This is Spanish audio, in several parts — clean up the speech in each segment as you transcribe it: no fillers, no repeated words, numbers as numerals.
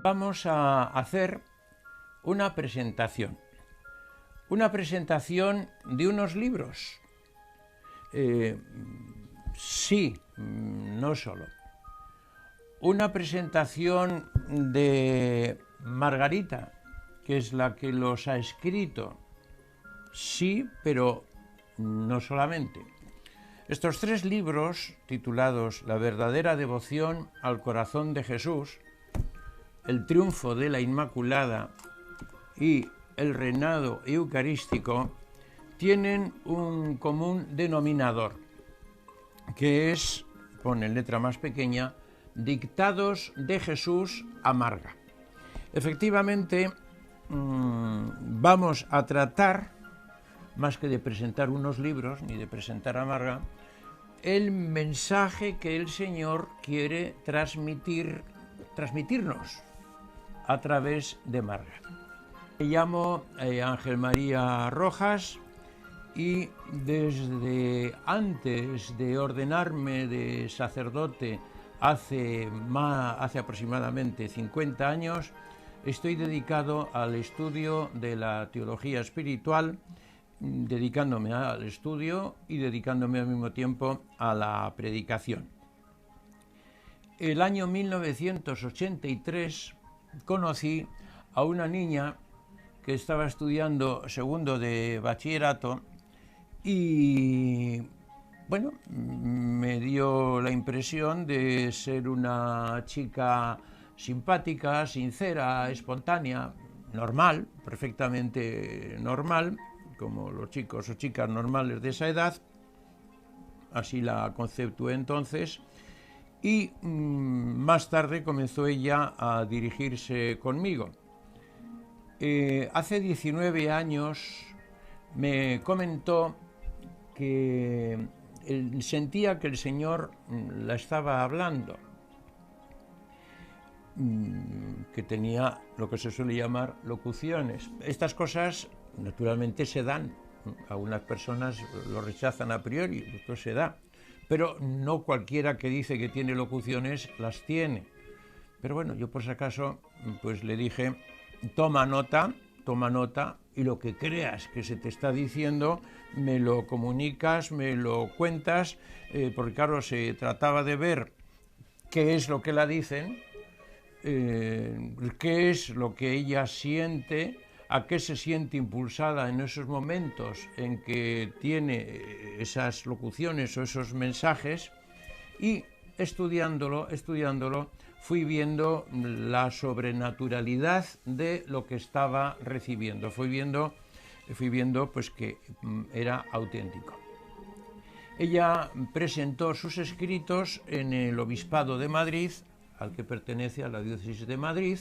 Vamos a hacer una presentación de unos libros. Sí, no solo. Una presentación de Margarita, que es la que los ha escrito. Sí, pero no solamente. Estos tres libros, titulados La verdadera devoción al corazón de Jesús, El triunfo de la Inmaculada y El reinado eucarístico, tienen un común denominador, que es, pone en letra más pequeña, Dictados de Jesús a Marga. Efectivamente, vamos a tratar, más que de presentar unos libros, ni de presentar a Marga, el mensaje que el Señor quiere transmitirnos a través de Marga. Me llamo Ángel María Rojas y desde antes de ordenarme de sacerdote hace aproximadamente 50 años, estoy dedicado al estudio de la teología espiritual, dedicándome al estudio y dedicándome al mismo tiempo a la predicación. El año 1983 conocí a una niña que estaba estudiando segundo de bachillerato y, bueno, me dio la impresión de ser una chica simpática, sincera, espontánea, normal, perfectamente normal, como los chicos o chicas normales de esa edad. Así la conceptué entonces. Y más tarde comenzó ella a dirigirse conmigo. Hace 19 años me comentó que sentía que el Señor la estaba hablando, que tenía lo que se suele llamar locuciones. Estas cosas naturalmente se dan. Algunas personas lo rechazan a priori, esto se da. Pero no cualquiera que dice que tiene locuciones las tiene. Pero bueno, yo por si acaso pues le dije, toma nota, y lo que creas que se te está diciendo me lo comunicas, me lo cuentas, porque claro, se trataba de ver qué es lo que la dicen, qué es lo que ella siente, a qué se siente impulsada en esos momentos en que tiene esas locuciones o esos mensajes, y estudiándolo, fui viendo la sobrenaturalidad de lo que estaba recibiendo, fui viendo pues que era auténtico. Ella presentó sus escritos en el Obispado de Madrid, al que pertenece a la diócesis de Madrid,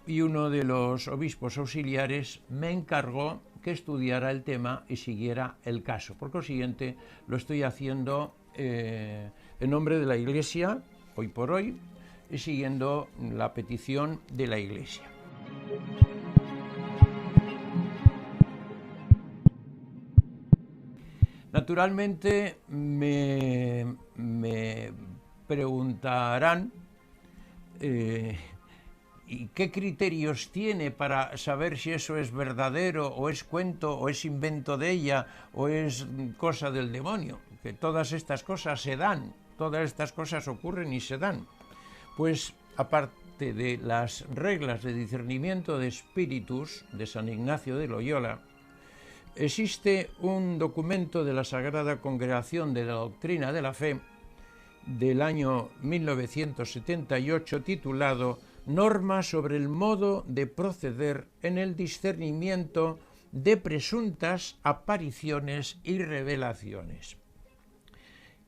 y uno de los obispos auxiliares me encargó que estudiara el tema y siguiera el caso. Por consiguiente, lo estoy haciendo en nombre de la Iglesia, hoy por hoy, y siguiendo la petición de la Iglesia. Naturalmente me preguntarán ¿y qué criterios tiene para saber si eso es verdadero o es cuento o es invento de ella o es cosa del demonio? Que todas estas cosas se dan, todas estas cosas ocurren y se dan. Pues aparte de las reglas de discernimiento de espíritus de San Ignacio de Loyola, existe un documento de la Sagrada Congregación de la Doctrina de la Fe del año 1978 titulado Norma sobre el modo de proceder en el discernimiento de presuntas apariciones y revelaciones.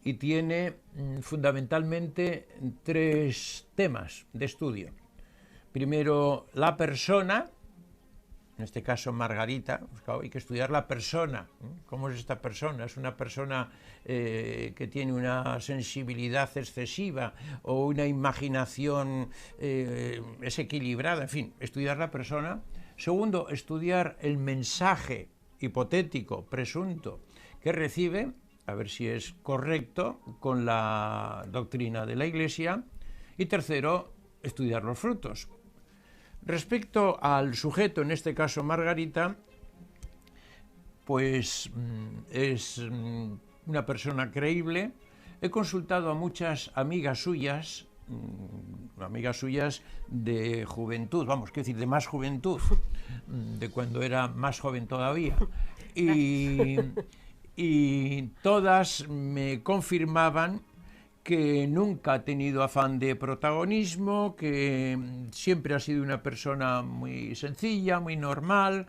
Y tiene fundamentalmente tres temas de estudio. Primero, la persona, en este caso Margarita, pues claro, hay que estudiar la persona. ¿Cómo es esta persona? ¿Es una persona que tiene una sensibilidad excesiva o una imaginación desequilibrada? En fin, estudiar la persona. Segundo, estudiar el mensaje hipotético, presunto, que recibe, a ver si es correcto con la doctrina de la Iglesia. Y tercero, estudiar los frutos. Respecto al sujeto, en este caso Margarita, pues es una persona creíble. He consultado a muchas amigas suyas de juventud, vamos, quiero decir, de más juventud, de cuando era más joven todavía. Y todas me confirmaban que nunca ha tenido afán de protagonismo, que siempre ha sido una persona muy sencilla, muy normal,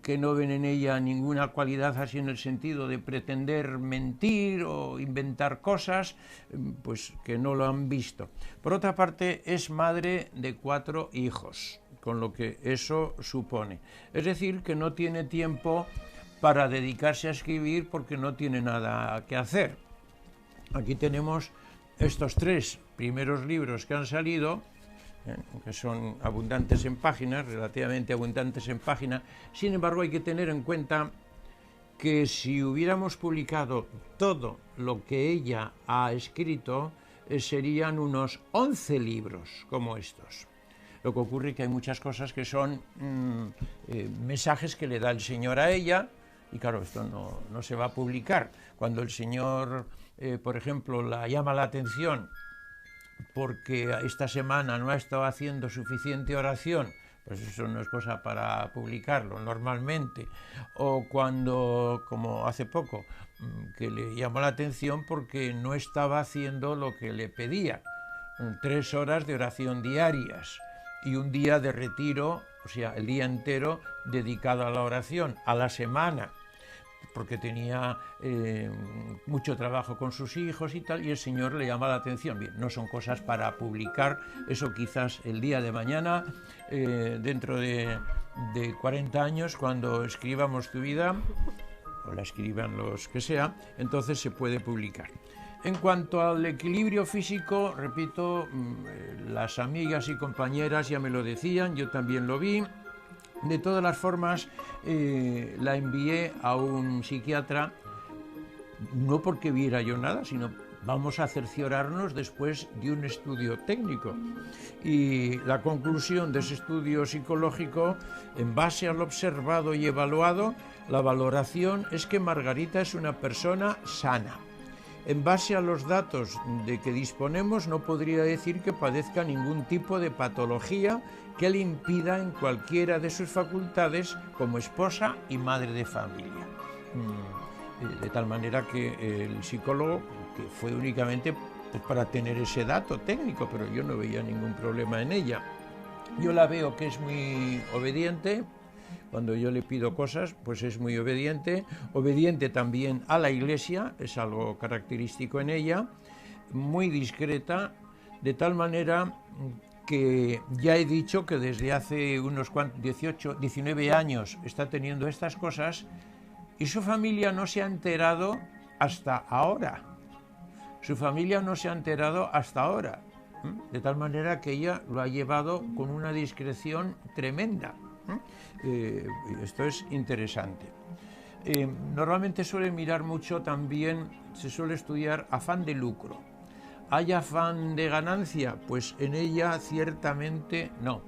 que no ven en ella ninguna cualidad así en el sentido de pretender mentir o inventar cosas, pues que no lo han visto. Por otra parte, es madre de 4 hijos, con lo que eso supone. Es decir, que no tiene tiempo para dedicarse a escribir porque no tiene nada que hacer. Aquí tenemos estos 3 primeros libros que han salido, que son abundantes en páginas, relativamente abundantes en páginas. Sin embargo, hay que tener en cuenta que si hubiéramos publicado todo lo que ella ha escrito, serían unos 11 libros como estos. Lo que ocurre es que hay muchas cosas que son mensajes que le da el Señor a ella, y claro, esto no se va a publicar. Cuando el Señor, por ejemplo, la llama la atención porque esta semana no ha estado haciendo suficiente oración, pues eso no es cosa para publicarlo normalmente. O cuando, como hace poco, que le llamó la atención porque no estaba haciendo lo que le pedía, 3 horas de oración diarias y un día de retiro, o sea, el día entero dedicado a la oración, a la semana, porque tenía mucho trabajo con sus hijos y tal, y el Señor le llama la atención. Bien, no son cosas para publicar, eso quizás el día de mañana, dentro de 40 años, cuando escribamos tu vida, o la escriban los que sea, entonces se puede publicar. En cuanto al equilibrio físico, repito, las amigas y compañeras ya me lo decían, yo también lo vi. De todas las formas, la envié a un psiquiatra, no porque viera yo nada, sino vamos a cerciorarnos después de un estudio técnico. Y la conclusión de ese estudio psicológico, en base al observado y evaluado, la valoración es que Margarita es una persona sana. En base a los datos de que disponemos, no podría decir que padezca ningún tipo de patología que le impida en cualquiera de sus facultades como esposa y madre de familia. De tal manera que el psicólogo, que fue únicamente para tener ese dato técnico, pero yo no veía ningún problema en ella. Yo la veo que es muy obediente. Cuando yo le pido cosas, pues es muy obediente también a la Iglesia, es algo característico en ella, muy discreta, de tal manera que ya he dicho que desde hace unos 19 años está teniendo estas cosas y su familia no se ha enterado hasta ahora. De tal manera que ella lo ha llevado con una discreción tremenda. Esto es interesante. Normalmente suele mirar mucho también, se suele estudiar afán de lucro. ¿Hay afán de ganancia? Pues en ella ciertamente no.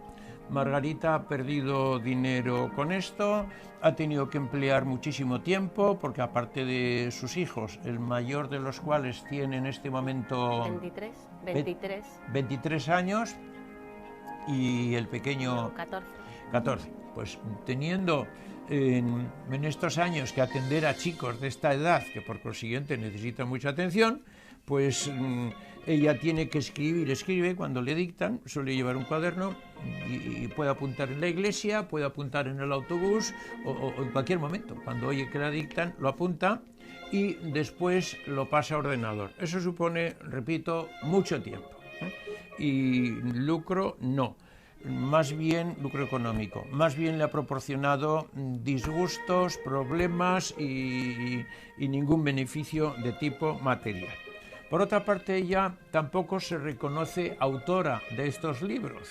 Margarita ha perdido dinero con esto, ha tenido que emplear muchísimo tiempo, porque aparte de sus hijos, el mayor de los cuales tiene en este momento 23 años y el pequeño 14. Pues teniendo en estos años que atender a chicos de esta edad, que por consiguiente necesitan mucha atención, pues ella tiene que escribe cuando le dictan, suele llevar un cuaderno y puede apuntar en la iglesia, puede apuntar en el autobús o en cualquier momento. Cuando oye que la dictan, lo apunta y después lo pasa a ordenador. Eso supone, repito, mucho tiempo. Y lucro no. Más bien lucro económico, más bien le ha proporcionado disgustos, problemas y ningún beneficio de tipo material. Por otra parte, ella tampoco se reconoce autora de estos libros.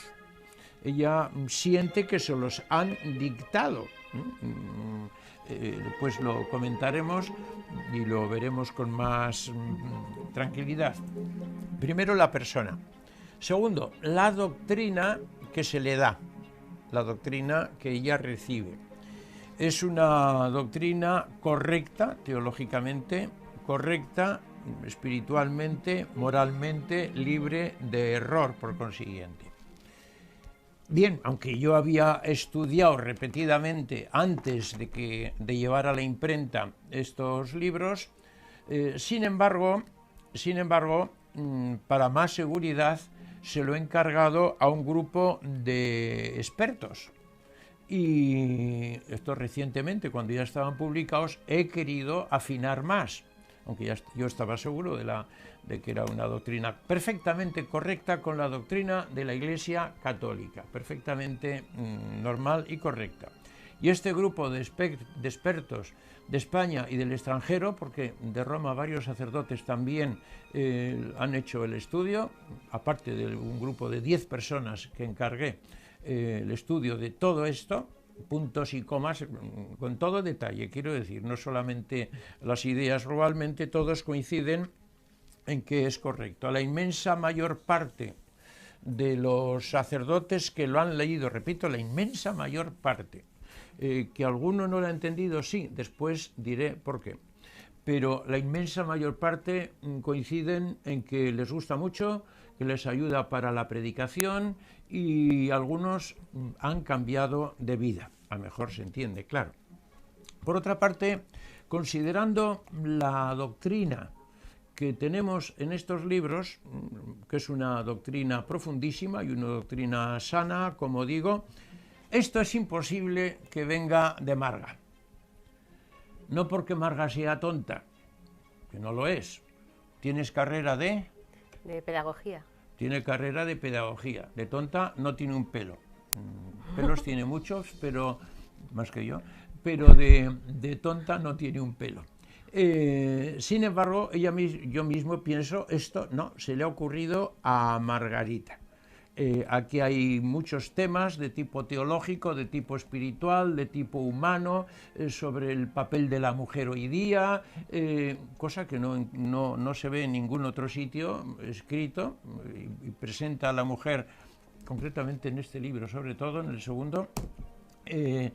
Ella siente que se los han dictado. Pues lo comentaremos y lo veremos con más tranquilidad. Primero, la persona. Segundo, la doctrina que se le da. la doctrina que ella recibe. Es una doctrina correcta, teológicamente, correcta, espiritualmente, moralmente, libre de error, por consiguiente. Bien, aunque yo había estudiado repetidamente antes de llevar a la imprenta estos libros, sin embargo, para más seguridad, se lo he encargado a un grupo de expertos. Y esto recientemente, cuando ya estaban publicados, he querido afinar más, aunque yo estaba seguro de que era una doctrina perfectamente correcta con la doctrina de la Iglesia Católica, perfectamente normal y correcta. Y este grupo de expertos de España y del extranjero, porque de Roma varios sacerdotes también han hecho el estudio, aparte de un grupo de 10 personas que encargué el estudio de todo esto, puntos y comas, con todo detalle, quiero decir, no solamente las ideas, globalmente todos coinciden en que es correcto. La inmensa mayor parte de los sacerdotes que lo han leído, repito, la inmensa mayor parte, que alguno no lo ha entendido, sí, después diré por qué, pero la inmensa mayor parte coinciden en que les gusta mucho, que les ayuda para la predicación, y algunos han cambiado de vida, a mejor se entiende, claro. Por otra parte, considerando la doctrina que tenemos en estos libros, que es una doctrina profundísima y una doctrina sana, como digo, esto es imposible que venga de Marga. No porque Marga sea tonta, que no lo es. ¿Tienes carrera de...? De pedagogía. Tiene carrera de pedagogía. De tonta no tiene un pelo. Pelos tiene muchos, pero más que yo. Pero de tonta no tiene un pelo. Sin embargo, yo mismo pienso, esto no, se le ha ocurrido a Margarita. Aquí hay muchos temas de tipo teológico, de tipo espiritual, de tipo humano, sobre el papel de la mujer hoy día, cosa que no se ve en ningún otro sitio escrito, y presenta a la mujer, concretamente en este libro, sobre todo en el segundo, de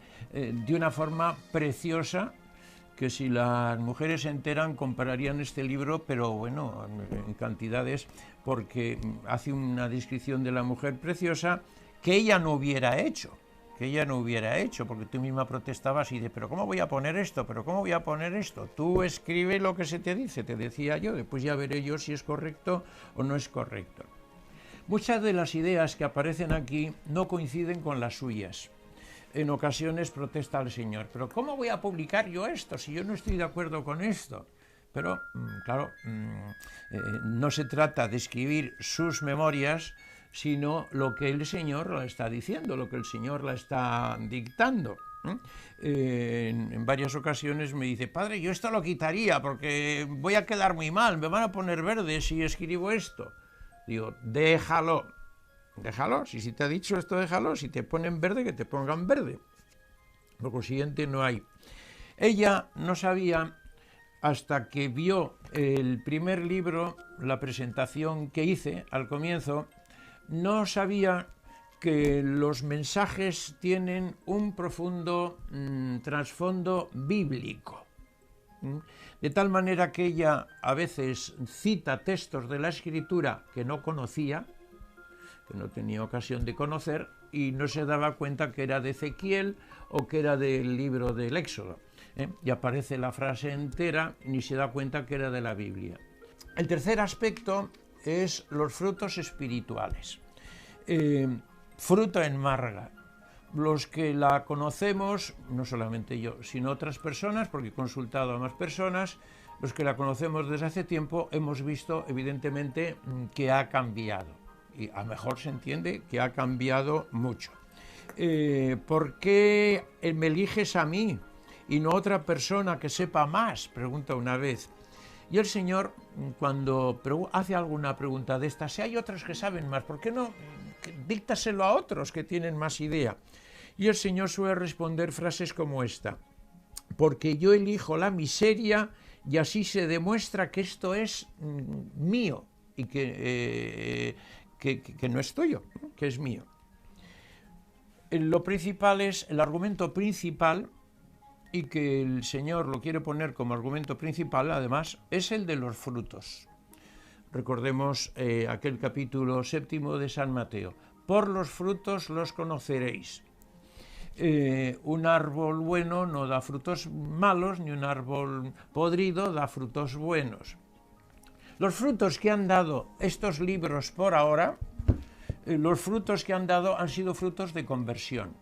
una forma preciosa, que si las mujeres se enteran comprarían este libro, pero bueno, en cantidades, porque hace una descripción de la mujer preciosa que ella no hubiera hecho, porque tú misma protestabas y dices, pero ¿cómo voy a poner esto? ¿Pero cómo voy a poner esto? Tú escribe lo que se te dice, te decía yo, después ya veré yo si es correcto o no es correcto. Muchas de las ideas que aparecen aquí no coinciden con las suyas. En ocasiones protesta al Señor, pero ¿cómo voy a publicar yo esto si yo no estoy de acuerdo con esto? Pero, claro, no se trata de escribir sus memorias, sino lo que el Señor la está diciendo, lo que el Señor la está dictando. En varias ocasiones me dice, padre, yo esto lo quitaría porque voy a quedar muy mal, me van a poner verde si escribo esto. Digo, déjalo. Déjalo, si te ha dicho esto, déjalo, si te ponen verde, que te pongan verde. Por consiguiente, no hay. Ella no sabía, hasta que vio el primer libro, la presentación que hice al comienzo, no sabía que los mensajes tienen un profundo trasfondo bíblico. De tal manera que ella a veces cita textos de la Escritura que no conocía, que no tenía ocasión de conocer, y no se daba cuenta que era de Ezequiel o que era del libro del Éxodo. Y aparece la frase entera, ni se da cuenta que era de la Biblia. El tercer aspecto es los frutos espirituales. Fruto en Marga. Los que la conocemos, no solamente yo, sino otras personas, porque he consultado a más personas, los que la conocemos desde hace tiempo, hemos visto evidentemente que ha cambiado. Y a lo mejor se entiende que ha cambiado mucho. ¿Por qué me eliges a mí y no a otra persona que sepa más? Pregunta una vez. Y el Señor, cuando hace alguna pregunta de estas, si hay otros que saben más, ¿por qué no díctaselo a otros que tienen más idea? Y el Señor suele responder frases como esta: porque yo elijo la miseria y así se demuestra que esto es mío y que no es tuyo, que es mío. Lo principal es, el argumento principal, y que el Señor lo quiere poner como argumento principal, además, es el de los frutos. Recordemos aquel capítulo 7 de San Mateo. Por los frutos los conoceréis. Un árbol bueno no da frutos malos, ni un árbol podrido da frutos buenos. Los frutos que han dado estos libros por ahora, los frutos que han dado han sido frutos de conversión.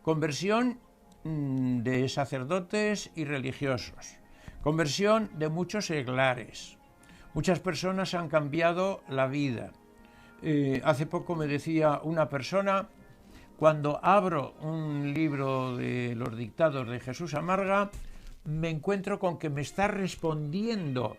Conversión de sacerdotes y religiosos. Conversión de muchos seglares. Muchas personas han cambiado la vida. Hace poco me decía una persona: cuando abro un libro de los dictados de Jesús Amarga, me encuentro con que me está respondiendo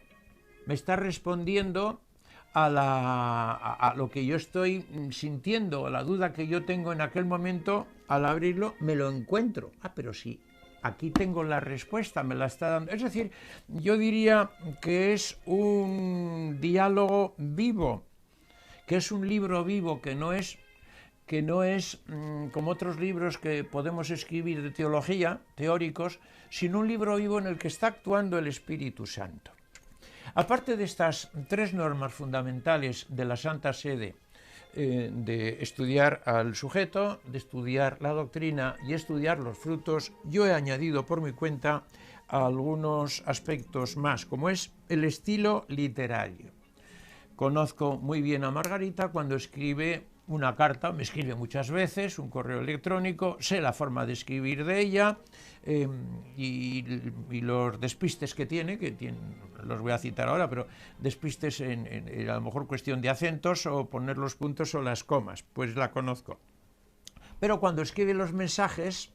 a lo que yo estoy sintiendo, a la duda que yo tengo en aquel momento. Al abrirlo me lo encuentro. Pero sí, aquí tengo la respuesta, me la está dando. Es decir, yo diría que es un diálogo vivo, que es un libro vivo, que no es como otros libros que podemos escribir de teología, teóricos, sino un libro vivo en el que está actuando el Espíritu Santo. Aparte de estas tres normas fundamentales de la Santa Sede, de estudiar al sujeto, de estudiar la doctrina y estudiar los frutos, yo he añadido por mi cuenta algunos aspectos más, como es el estilo literario. Conozco muy bien a Margarita cuando escribe una carta, me escribe muchas veces, un correo electrónico, sé la forma de escribir de ella, y los despistes que tiene, los voy a citar ahora, pero despistes en a lo mejor cuestión de acentos o poner los puntos o las comas, pues la conozco. Pero cuando escribe los mensajes,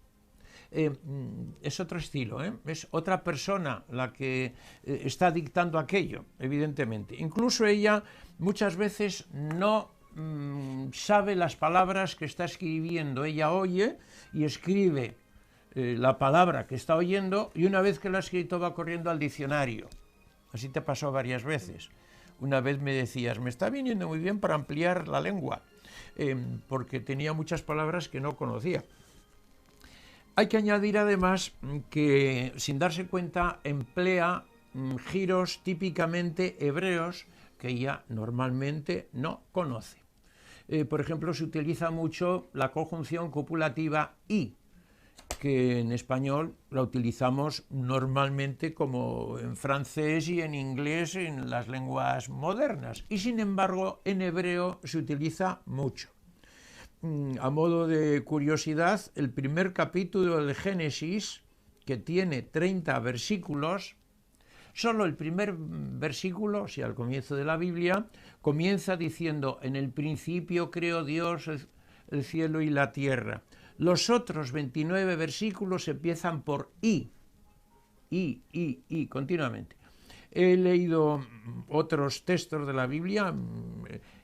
es otro estilo, es otra persona la que está dictando aquello, evidentemente. Incluso ella muchas veces no sabe las palabras que está escribiendo. Ella oye y escribe la palabra que está oyendo, y una vez que la ha escrito va corriendo al diccionario. Así te pasó varias veces. Una vez me decías: me está viniendo muy bien para ampliar la lengua, porque tenía muchas palabras que no conocía. Hay que añadir además que, sin darse cuenta, emplea giros típicamente hebreos que ella normalmente no conoce. Por ejemplo, se utiliza mucho la conjunción copulativa y, que en español la utilizamos normalmente como en francés y en inglés en las lenguas modernas, y sin embargo en hebreo se utiliza mucho. A modo de curiosidad, el primer capítulo del Génesis, que tiene 30 versículos, solo el primer versículo, o sea, al comienzo de la Biblia, comienza diciendo: en el principio creó Dios el cielo y la tierra. Los otros 29 versículos empiezan por y, continuamente. He leído otros textos de la Biblia,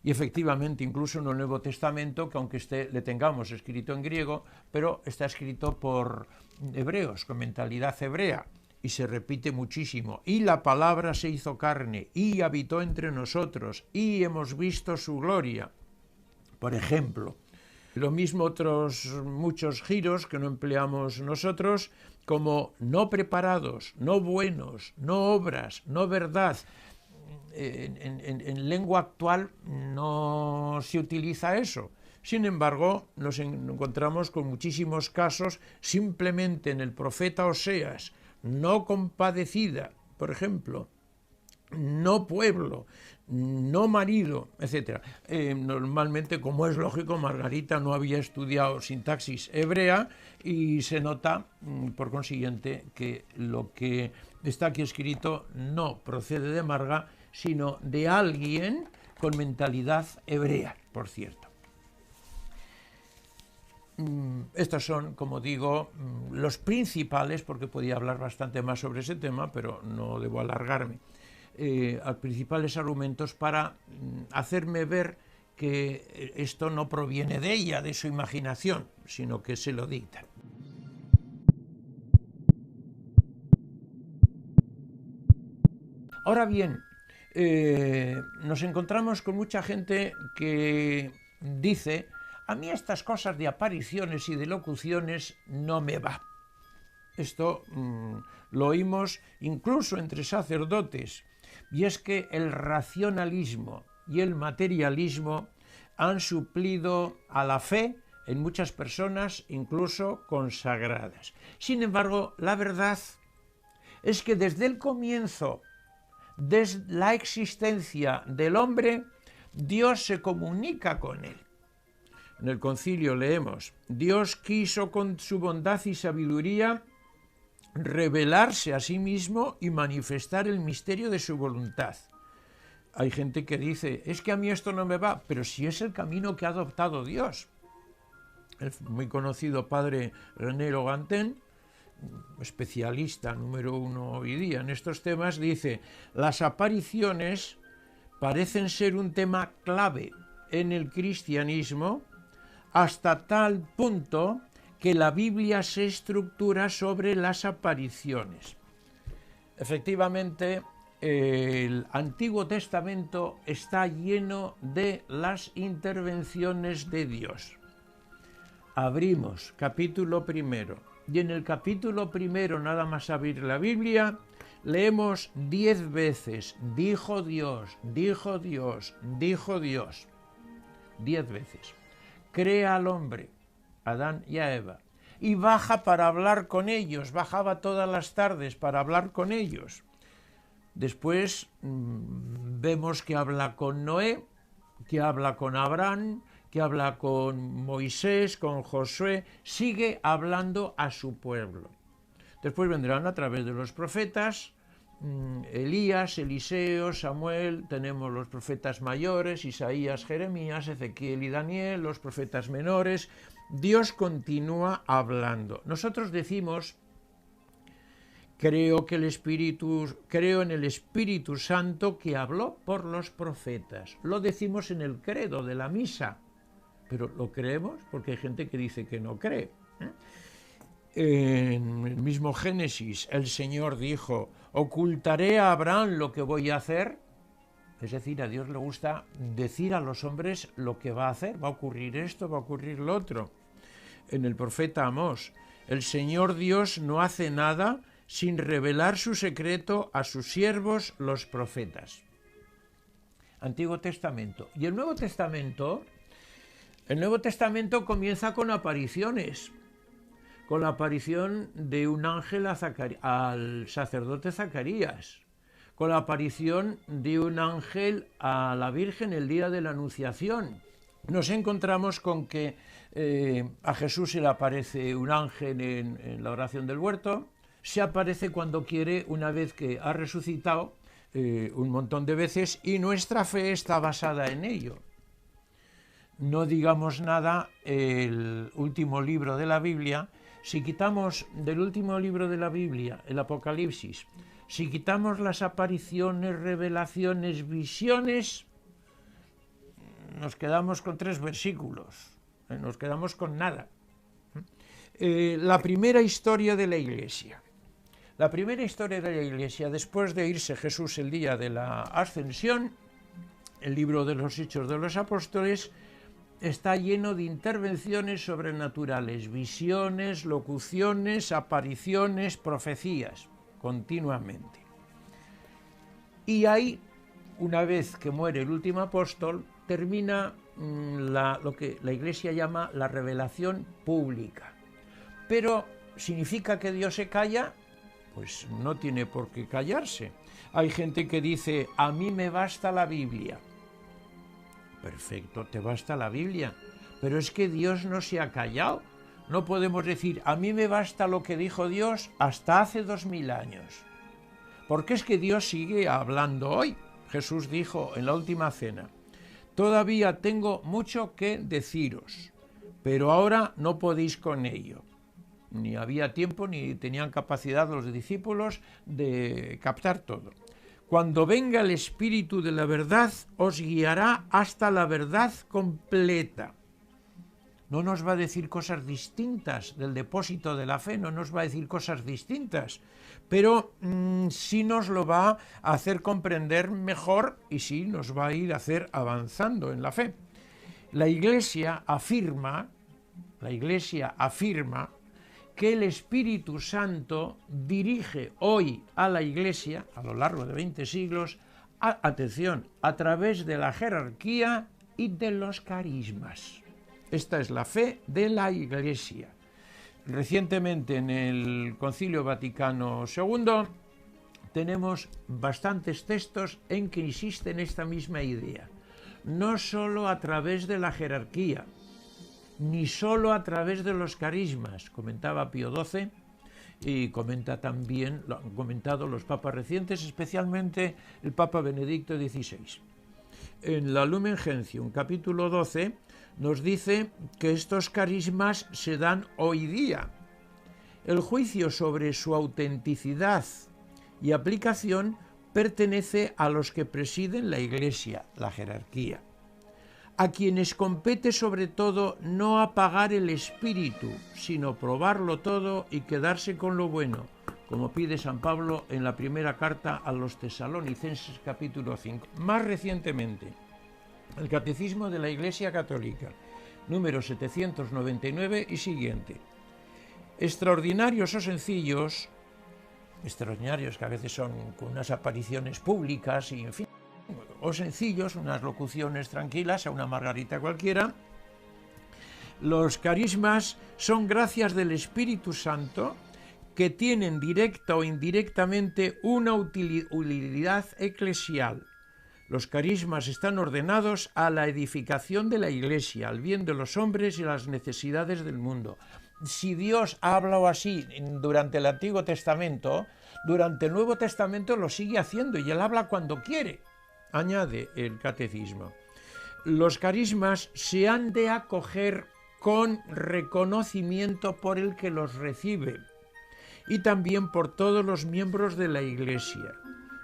y efectivamente incluso en el Nuevo Testamento, que aunque le tengamos escrito en griego, pero está escrito por hebreos, con mentalidad hebrea, y se repite muchísimo. Y la palabra se hizo carne, y habitó entre nosotros, y hemos visto su gloria. Por ejemplo, lo mismo otros muchos giros que no empleamos nosotros, como no preparados, no buenos, no obras, no verdad. En lengua actual no se utiliza eso. Sin embargo, nos encontramos con muchísimos casos simplemente en el profeta Oseas: no compadecida, por ejemplo, no pueblo, no marido, etc. Normalmente, como es lógico, Margarita no había estudiado sintaxis hebrea, y se nota, por consiguiente, que lo que está aquí escrito no procede de Marga, sino de alguien con mentalidad hebrea, por cierto. Estos son, como digo, los principales, porque podía hablar bastante más sobre ese tema, pero no debo alargarme. Principales argumentos para hacerme ver que esto no proviene de ella, de su imaginación, sino que se lo dictan. Ahora bien, nos encontramos con mucha gente que dice: a mí estas cosas de apariciones y de locuciones no me va. Esto lo oímos incluso entre sacerdotes, y es que el racionalismo y el materialismo han suplido a la fe en muchas personas, incluso consagradas. Sin embargo, la verdad es que desde el comienzo, desde la existencia del hombre, Dios se comunica con él. En el concilio leemos: Dios quiso con su bondad y sabiduría revelarse a sí mismo y manifestar el misterio de su voluntad. Hay gente que dice, es que a mí esto no me va, pero si es el camino que ha adoptado Dios. El muy conocido padre René Logantin, especialista número 1 hoy día en estos temas, dice, las apariciones parecen ser un tema clave en el cristianismo hasta tal punto que la Biblia se estructura sobre las apariciones. Efectivamente, el Antiguo Testamento está lleno de las intervenciones de Dios. Abrimos capítulo 1 y en el capítulo 1, nada más abrir la Biblia, leemos 10 veces, dijo Dios, dijo Dios, dijo Dios. 10 veces. Crea al hombre, Adán y a Eva, y baja para hablar con ellos, bajaba todas las tardes para hablar con ellos. Después vemos que habla con Noé, que habla con Abraham, que habla con Moisés, con Josué, sigue hablando a su pueblo. Después vendrán a través de los profetas, Elías, Eliseo, Samuel, tenemos los profetas mayores, Isaías, Jeremías, Ezequiel y Daniel, los profetas menores. Dios continúa hablando. Nosotros decimos, creo en el Espíritu Santo que habló por los profetas. Lo decimos en el credo de la misa, pero lo creemos porque hay gente que dice que no cree. En el mismo Génesis, el Señor dijo, ocultaré a Abraham lo que voy a hacer. Es decir, a Dios le gusta decir a los hombres lo que va a hacer. Va a ocurrir esto, va a ocurrir lo otro. En el profeta Amós, el Señor Dios no hace nada sin revelar su secreto a sus siervos, los profetas. Antiguo Testamento. Y el Nuevo Testamento comienza con apariciones. Con la aparición de un ángel al sacerdote Zacarías, con la aparición de un ángel a la Virgen el día de la Anunciación. Nos encontramos con que a Jesús se le aparece un ángel en la oración del huerto, se aparece cuando quiere una vez que ha resucitado un montón de veces y nuestra fe está basada en ello. No digamos nada el último libro de la Biblia. Si quitamos del último libro de la Biblia, el Apocalipsis, si quitamos las apariciones, revelaciones, visiones, nos quedamos con 3 versículos, nos quedamos con nada. La primera historia de la Iglesia. La primera historia de la Iglesia, después de irse Jesús el día de la Ascensión, el libro de los Hechos de los Apóstoles, está lleno de intervenciones sobrenaturales, visiones, locuciones, apariciones, profecías, continuamente. Y ahí, una vez que muere el último apóstol, termina lo que la Iglesia llama la revelación pública. Pero, ¿significa que Dios se calla? Pues no tiene por qué callarse. Hay gente que dice, a mí me basta la Biblia. Perfecto, te basta la Biblia, pero es que Dios no se ha callado. No podemos decir, a mí me basta lo que dijo Dios hasta hace 2000 años. Porque es que Dios sigue hablando hoy. Jesús dijo en la última cena, todavía tengo mucho que deciros, pero ahora no podéis con ello. Ni había tiempo ni tenían capacidad los discípulos de captar todo. Cuando venga el Espíritu de la verdad, os guiará hasta la verdad completa. No nos va a decir cosas distintas del depósito de la fe, no nos va a decir cosas distintas, pero sí nos lo va a hacer comprender mejor y sí nos va a ir a hacer avanzando en la fe. La Iglesia afirma que el Espíritu Santo dirige hoy a la Iglesia, a lo largo de 20 siglos, atención, a través de la jerarquía y de los carismas. Esta es la fe de la Iglesia. Recientemente en el Concilio Vaticano II tenemos bastantes textos en que insisten esta misma idea. No solo a través de la jerarquía, ni solo a través de los carismas, comentaba Pío XII, y comenta también, lo han comentado los papas recientes, especialmente el Papa Benedicto XVI. En la Lumen Gentium, capítulo 12, nos dice que estos carismas se dan hoy día. El juicio sobre su autenticidad y aplicación pertenece a los que presiden la Iglesia, la jerarquía, a quienes compete sobre todo no apagar el espíritu, sino probarlo todo y quedarse con lo bueno, como pide San Pablo en la primera carta a los Tesalonicenses, capítulo 5. Más recientemente, el Catecismo de la Iglesia Católica, número 799 y siguiente. Extraordinarios o sencillos, extraordinarios que a veces son con unas apariciones públicas y en fin, o sencillos, unas locuciones tranquilas a una margarita cualquiera. Los carismas son gracias del Espíritu Santo que tienen directa o indirectamente una utilidad eclesial. Los carismas están ordenados a la edificación de la Iglesia, al bien de los hombres y a las necesidades del mundo. Si Dios ha hablado así durante el Antiguo Testamento, durante el Nuevo Testamento lo sigue haciendo y Él habla cuando quiere. Añade el Catecismo. Los carismas se han de acoger con reconocimiento por el que los recibe y también por todos los miembros de la Iglesia.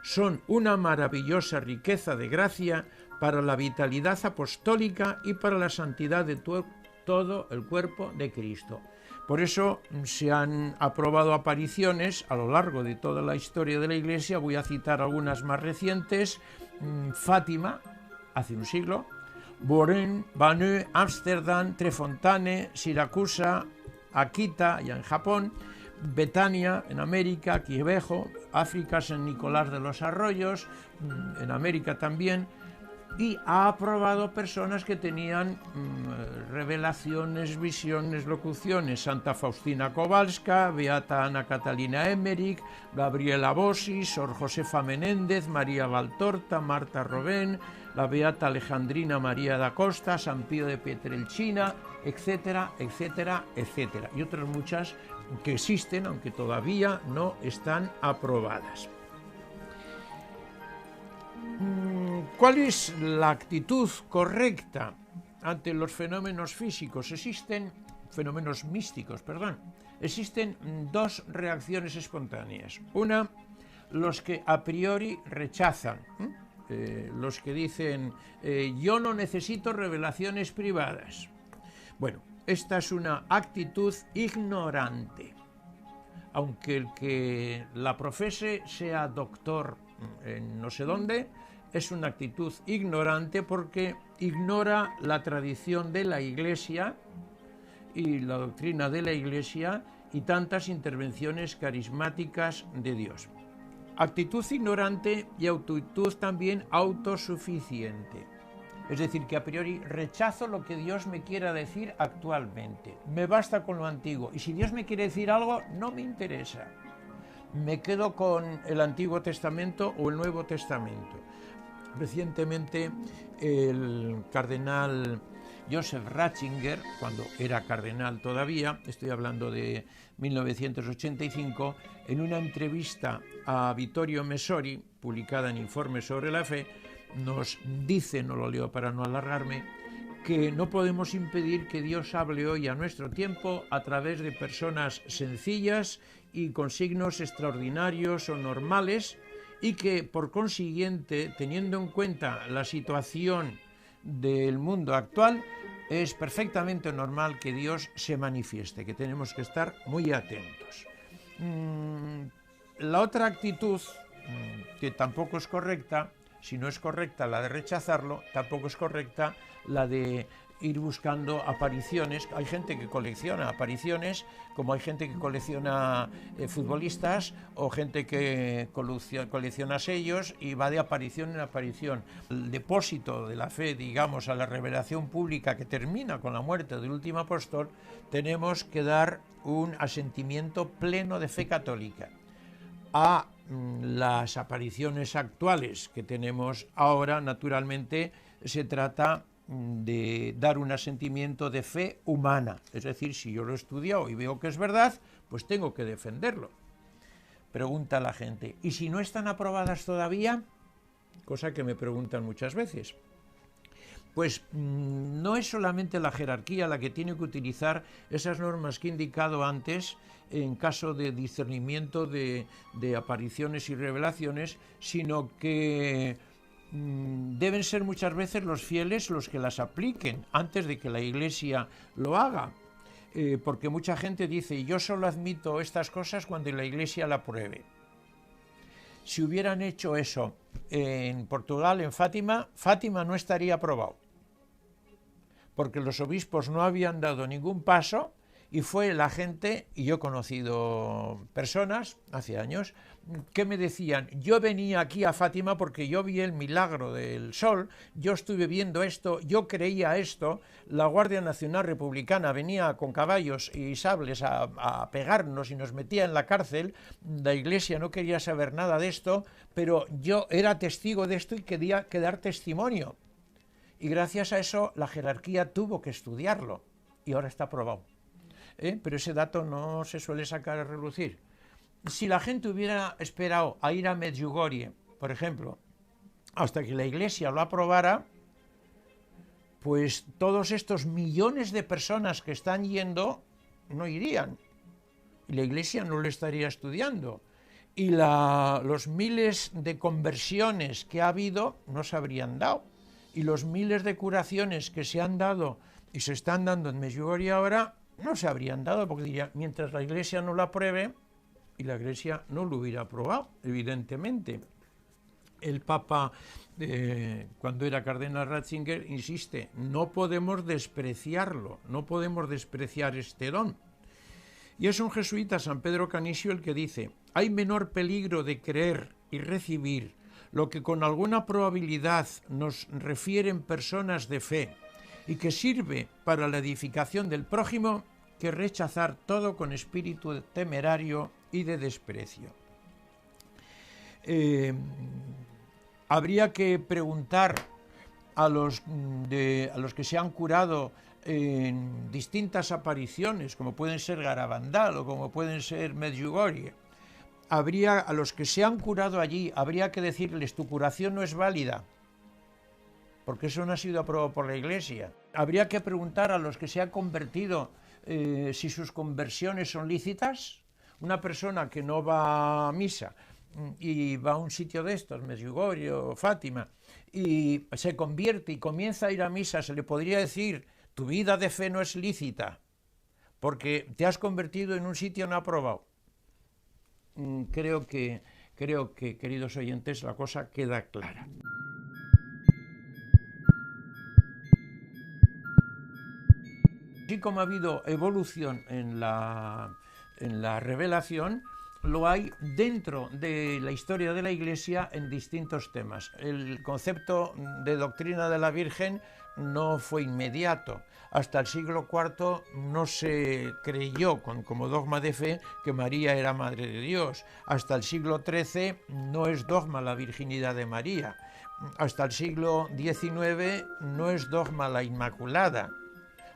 Son una maravillosa riqueza de gracia para la vitalidad apostólica y para la santidad de todo el cuerpo de Cristo. Por eso se han aprobado apariciones a lo largo de toda la historia de la Iglesia. Voy a citar algunas más recientes. Fátima, hace un siglo, Boren, Banu, Ámsterdam, Trefontane, Siracusa, Akita, ya en Japón, Betania, en América, Quivejo, África, San Nicolás de los Arroyos, en América también, y ha aprobado personas que tenían revelaciones, visiones, locuciones. Santa Faustina Kowalska, Beata Ana Catalina Emmerich, Gabriela Bossi, Sor Josefa Menéndez, María Valtorta, Marta Robén, la Beata Alejandrina María da Costa, San Pío de Pietrelcina, etcétera, etcétera, etcétera. Y otras muchas que existen, aunque todavía no están aprobadas. ¿Cuál es la actitud correcta ante los fenómenos físicos? Fenómenos místicos, perdón. Existen dos reacciones espontáneas. Una, los que a priori rechazan, los que dicen, yo no necesito revelaciones privadas. Bueno, esta es una actitud ignorante. Aunque el que la profese sea doctor en no sé dónde, es una actitud ignorante porque ignora la tradición de la Iglesia y la doctrina de la Iglesia y tantas intervenciones carismáticas de Dios. Actitud ignorante y actitud también autosuficiente. Es decir, que a priori rechazo lo que Dios me quiera decir actualmente. Me basta con lo antiguo. Y si Dios me quiere decir algo, no me interesa. Me quedo con el Antiguo Testamento o el Nuevo Testamento. Recientemente el cardenal Joseph Ratzinger, cuando era cardenal todavía, estoy hablando de 1985, en una entrevista a Vittorio Messori, publicada en Informes sobre la Fe, nos dice, no lo leo para no alargarme, que no podemos impedir que Dios hable hoy a nuestro tiempo a través de personas sencillas y con signos extraordinarios o normales, y que por consiguiente, teniendo en cuenta la situación del mundo actual, es perfectamente normal que Dios se manifieste, que tenemos que estar muy atentos. La otra actitud, que tampoco es correcta, Si no es correcta la de rechazarlo, tampoco es correcta la de ir buscando apariciones. Hay gente que colecciona apariciones, como hay gente que colecciona futbolistas, o gente que colecciona sellos y va de aparición en aparición. El depósito de la fe, digamos, a la revelación pública que termina con la muerte del último apóstol, tenemos que dar un asentimiento pleno de fe católica. A las apariciones actuales que tenemos ahora, naturalmente, se trata de dar un asentimiento de fe humana. Es decir, si yo lo he estudiado y veo que es verdad, pues tengo que defenderlo. Pregunta la gente, ¿y si no están aprobadas todavía? Cosa que me preguntan muchas veces. Pues no es solamente la jerarquía la que tiene que utilizar esas normas que he indicado antes en caso de discernimiento de apariciones y revelaciones, sino que deben ser muchas veces los fieles los que las apliquen antes de que la Iglesia lo haga, porque mucha gente dice, yo solo admito estas cosas cuando la Iglesia la apruebe. Si hubieran hecho eso en Portugal, en Fátima, Fátima no estaría aprobado, porque los obispos no habían dado ningún paso, y fue la gente, y yo he conocido personas hace años, que me decían, yo venía aquí a Fátima porque yo vi el milagro del sol, yo estuve viendo esto, yo creía esto, la Guardia Nacional Republicana venía con caballos y sables a pegarnos y nos metía en la cárcel, la Iglesia no quería saber nada de esto, pero yo era testigo de esto y quería dar testimonio. Y gracias a eso la jerarquía tuvo que estudiarlo, y ahora está aprobado. Pero ese dato no se suele sacar a relucir. Si la gente hubiera esperado a ir a Medjugorje, por ejemplo, hasta que la Iglesia lo aprobara, pues todos estos millones de personas que están yendo no irían, y la Iglesia no lo estaría estudiando, y los miles de conversiones que ha habido no se habrían dado, y los miles de curaciones que se han dado y se están dando en Medjugorje ahora no se habrían dado, porque diría, mientras la Iglesia no lo apruebe, y la Iglesia no lo hubiera aprobado, evidentemente. El Papa, cuando era cardenal Ratzinger, insiste, no podemos despreciarlo, no podemos despreciar este don. Y es un jesuita, San Pedro Canisio, el que dice, hay menor peligro de creer y recibir lo que con alguna probabilidad nos refieren personas de fe, y que sirve para la edificación del prójimo, que rechazar todo con espíritu temerario y de desprecio. Habría que preguntar a los que se han curado en distintas apariciones, como pueden ser Garabandal o como pueden ser Medjugorje. A los que se han curado allí, habría que decirles, tu curación no es válida, porque eso no ha sido aprobado por la Iglesia. Habría que preguntar a los que se han convertido si sus conversiones son lícitas. Una persona que no va a misa y va a un sitio de estos, Medjugorje o Fátima, y se convierte y comienza a ir a misa, se le podría decir, tu vida de fe no es lícita, porque te has convertido en un sitio no aprobado. Creo que, queridos oyentes, la cosa queda clara. Así como ha habido evolución en la revelación, lo hay dentro de la historia de la Iglesia en distintos temas. El concepto de doctrina de la Virgen no fue inmediato. Hasta el siglo IV no se creyó como dogma de fe que María era Madre de Dios. Hasta el siglo XIII no es dogma la virginidad de María. Hasta el siglo XIX no es dogma la Inmaculada.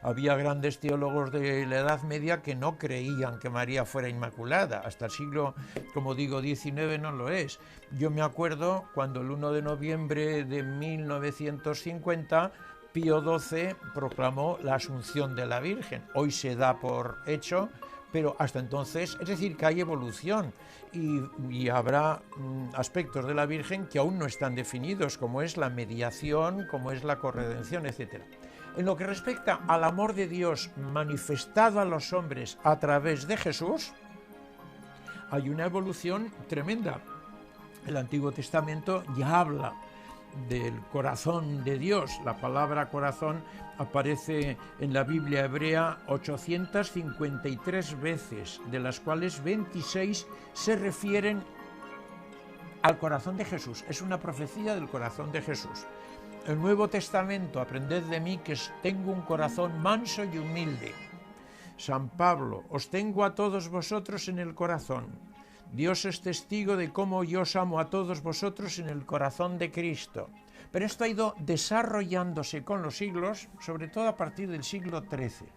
Había grandes teólogos de la Edad Media que no creían que María fuera inmaculada. Hasta el siglo, como digo, XIX no lo es. Yo me acuerdo cuando el 1 de noviembre de 1950 Pío XII proclamó la Asunción de la Virgen. Hoy se da por hecho, pero hasta entonces, es decir, que hay evolución y habrá aspectos de la Virgen que aún no están definidos, como es la mediación, como es la corredención, etc. En lo que respecta al amor de Dios manifestado a los hombres a través de Jesús, hay una evolución tremenda. El Antiguo Testamento ya habla del corazón de Dios. La palabra corazón aparece en la Biblia hebrea 853 veces, de las cuales 26 se refieren al corazón de Jesús. Es una profecía del corazón de Jesús. El Nuevo Testamento, aprended de mí que tengo un corazón manso y humilde. San Pablo, os tengo a todos vosotros en el corazón. Dios es testigo de cómo yo os amo a todos vosotros en el corazón de Cristo. Pero esto ha ido desarrollándose con los siglos, sobre todo a partir del siglo XIII.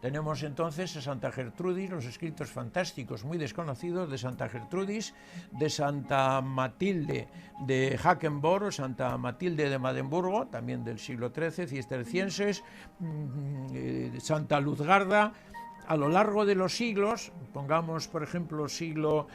Tenemos entonces a Santa Gertrudis, los escritos fantásticos muy desconocidos de Santa Gertrudis, de Santa Matilde de Hackenborg, Santa Matilde de Magdeburgo, también del siglo XIII, cistercienses, Santa Luzgarda. A lo largo de los siglos, pongamos por ejemplo siglo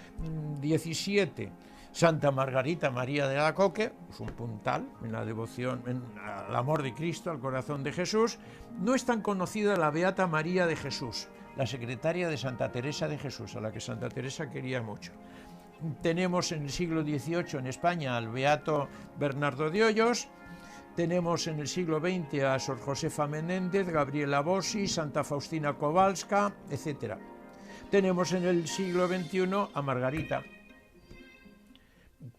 XVII, Santa Margarita María de Alacoque, es un puntal en la devoción, al amor de Cristo, al corazón de Jesús. No es tan conocida la Beata María de Jesús, la secretaria de Santa Teresa de Jesús, a la que Santa Teresa quería mucho. Tenemos en el siglo XVIII en España al Beato Bernardo de Hoyos. Tenemos en el siglo XX a Sor Josefa Menéndez, Gabriela Bossi, Santa Faustina Kowalska, etc. Tenemos en el siglo XXI a Margarita,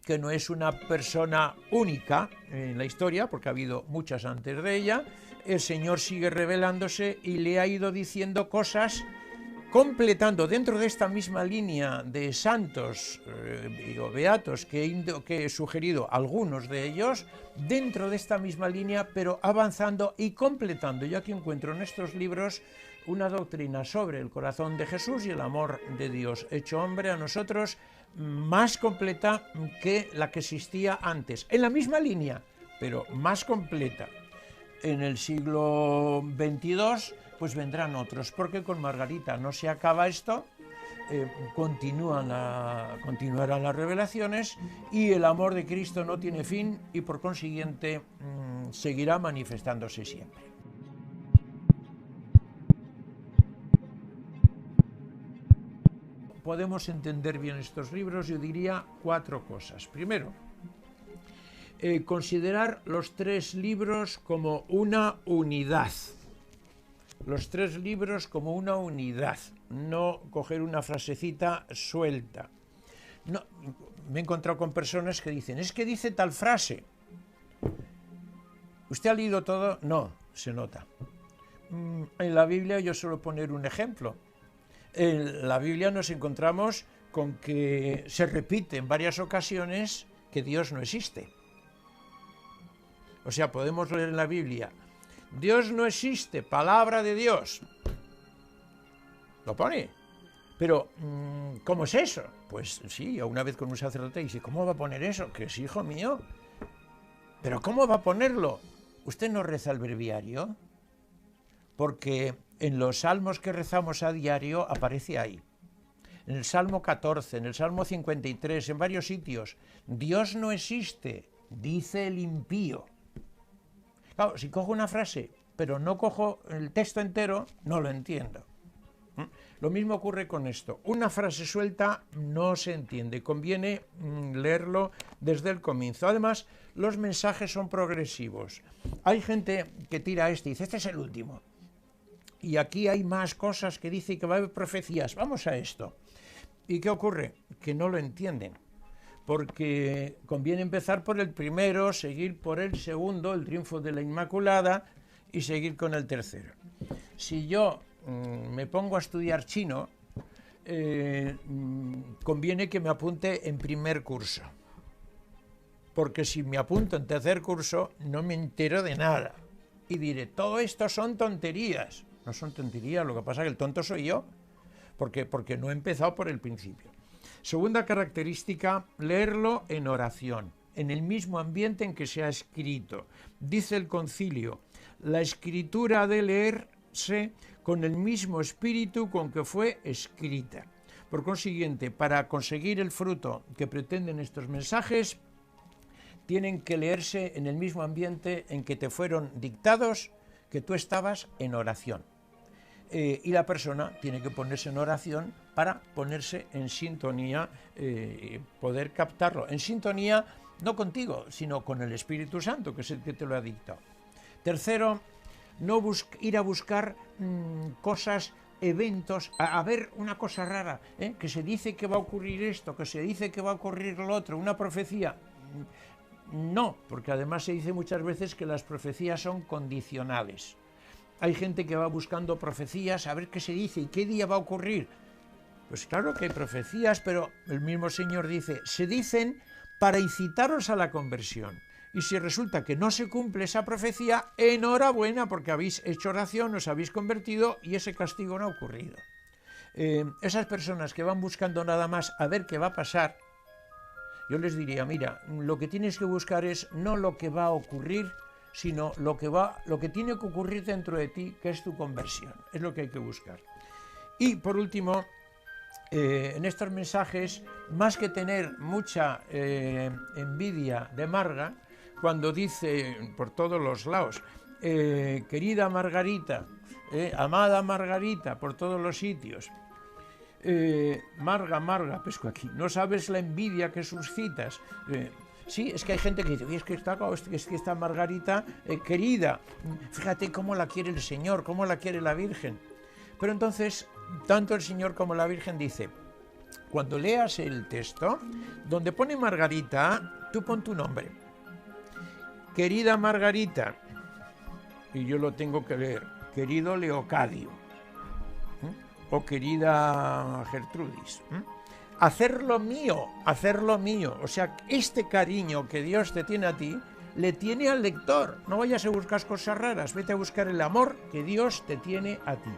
que no es una persona única en la historia, porque ha habido muchas antes de ella. El Señor sigue revelándose y le ha ido diciendo cosas, completando dentro de esta misma línea de santos o beatos que he sugerido algunos de ellos, dentro de esta misma línea, pero avanzando y completando. Yo aquí encuentro en estos libros una doctrina sobre el corazón de Jesús y el amor de Dios hecho hombre a nosotros, más completa que la que existía antes, en la misma línea, pero más completa. En el siglo XXII pues vendrán otros, porque con Margarita no se acaba esto, continuarán las revelaciones y el amor de Cristo no tiene fin y por consiguiente seguirá manifestándose siempre. Podemos entender bien estos libros, yo diría 4 cosas. Primero, considerar los 3 libros como una unidad. Los 3 libros como una unidad, no coger una frasecita suelta. No, me he encontrado con personas que dicen, es que dice tal frase. ¿Usted ha leído todo? No, se nota. En la Biblia yo suelo poner un ejemplo. En la Biblia nos encontramos con que se repite en varias ocasiones que Dios no existe. O sea, podemos leer en la Biblia, Dios no existe, palabra de Dios. Lo pone. Pero, ¿cómo es eso? Pues sí, una vez con un sacerdote dice, ¿cómo va a poner eso? Que es hijo mío. ¿Pero cómo va a ponerlo? ¿Usted no reza el breviario? Porque en los salmos que rezamos a diario aparece ahí. En el Salmo 14, en el Salmo 53, en varios sitios. Dios no existe, dice el impío. Claro, si cojo una frase, pero no cojo el texto entero, no lo entiendo. Lo mismo ocurre con esto. Una frase suelta no se entiende. Conviene leerlo desde el comienzo. Además, los mensajes son progresivos. Hay gente que tira y dice, este es el último. Y aquí hay más cosas que dice que va a haber profecías. Vamos a esto. ¿Y qué ocurre? Que no lo entienden. Porque conviene empezar por el primero, seguir por el segundo, el triunfo de la Inmaculada, y seguir con el tercero. Si yo me pongo a estudiar chino, conviene que me apunte en primer curso. Porque si me apunto en tercer curso, no me entero de nada. Y diré, todo esto son tonterías. No son tonterías, lo que pasa es que el tonto soy yo, porque no he empezado por el principio. Segunda característica, leerlo en oración, en el mismo ambiente en que se ha escrito. Dice el concilio, la escritura ha de leerse con el mismo espíritu con que fue escrita. Por consiguiente, para conseguir el fruto que pretenden estos mensajes, tienen que leerse en el mismo ambiente en que te fueron dictados, que tú estabas en oración. Y la persona tiene que ponerse en oración para ponerse en sintonía, poder captarlo. En sintonía no contigo, sino con el Espíritu Santo, que es el que te lo ha dictado. Tercero, no ir a buscar cosas, eventos, a ver una cosa rara, que se dice que va a ocurrir esto, que se dice que va a ocurrir lo otro, una profecía. No, porque además se dice muchas veces que las profecías son condicionales. Hay gente que va buscando profecías, a ver qué se dice y qué día va a ocurrir. Pues claro que hay profecías, pero el mismo Señor dice, se dicen para incitaros a la conversión. Y si resulta que no se cumple esa profecía, enhorabuena, porque habéis hecho oración, os habéis convertido y ese castigo no ha ocurrido. Esas personas que van buscando nada más a ver qué va a pasar, yo les diría, mira, lo que tienes que buscar es no lo que va a ocurrir, sino lo que tiene que ocurrir dentro de ti, que es tu conversión. Es lo que hay que buscar. Y por último, en estos mensajes, más que tener mucha envidia de Marga, cuando dice por todos los lados, querida Margarita, amada Margarita, por todos los sitios, Marga, pesco aquí, no sabes la envidia que suscitas. Sí, es que hay gente que dice, es que esta Margarita querida, fíjate cómo la quiere el Señor, cómo la quiere la Virgen. Pero entonces, tanto el Señor como la Virgen dice, cuando leas el texto, donde pone Margarita, tú pon tu nombre. Querida Margarita, y yo lo tengo que leer, querido Leocadio, o querida Gertrudis, hacerlo mío, o sea, este cariño que Dios te tiene a ti, le tiene al lector. No vayas a buscar cosas raras, vete a buscar el amor que Dios te tiene a ti.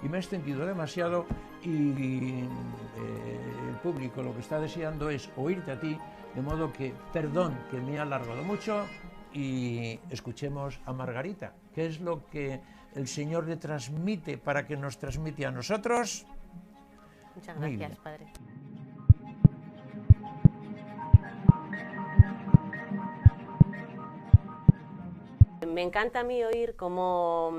Y me he extendido demasiado y el público lo que está deseando es oírte a ti, de modo que, perdón, que me he alargado mucho y escuchemos a Margarita. ¿Qué es lo que el Señor le transmite para que nos transmite a nosotros? Muchas gracias, Padre. Me encanta a mí oír cómo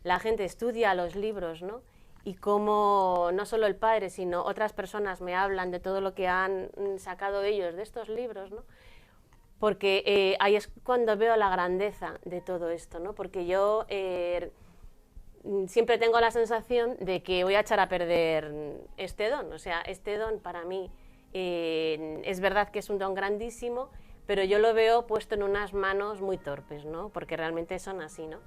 la gente estudia los libros, ¿no? Y cómo no solo el Padre, sino otras personas me hablan de todo lo que han sacado ellos de estos libros, ¿no? Porque ahí es cuando veo la grandeza de todo esto, ¿no? Porque yo siempre tengo la sensación de que voy a echar a perder este don. O sea, este don para mí es verdad que es un don grandísimo, pero yo lo veo puesto en unas manos muy torpes, ¿no? Porque realmente son así, ¿no?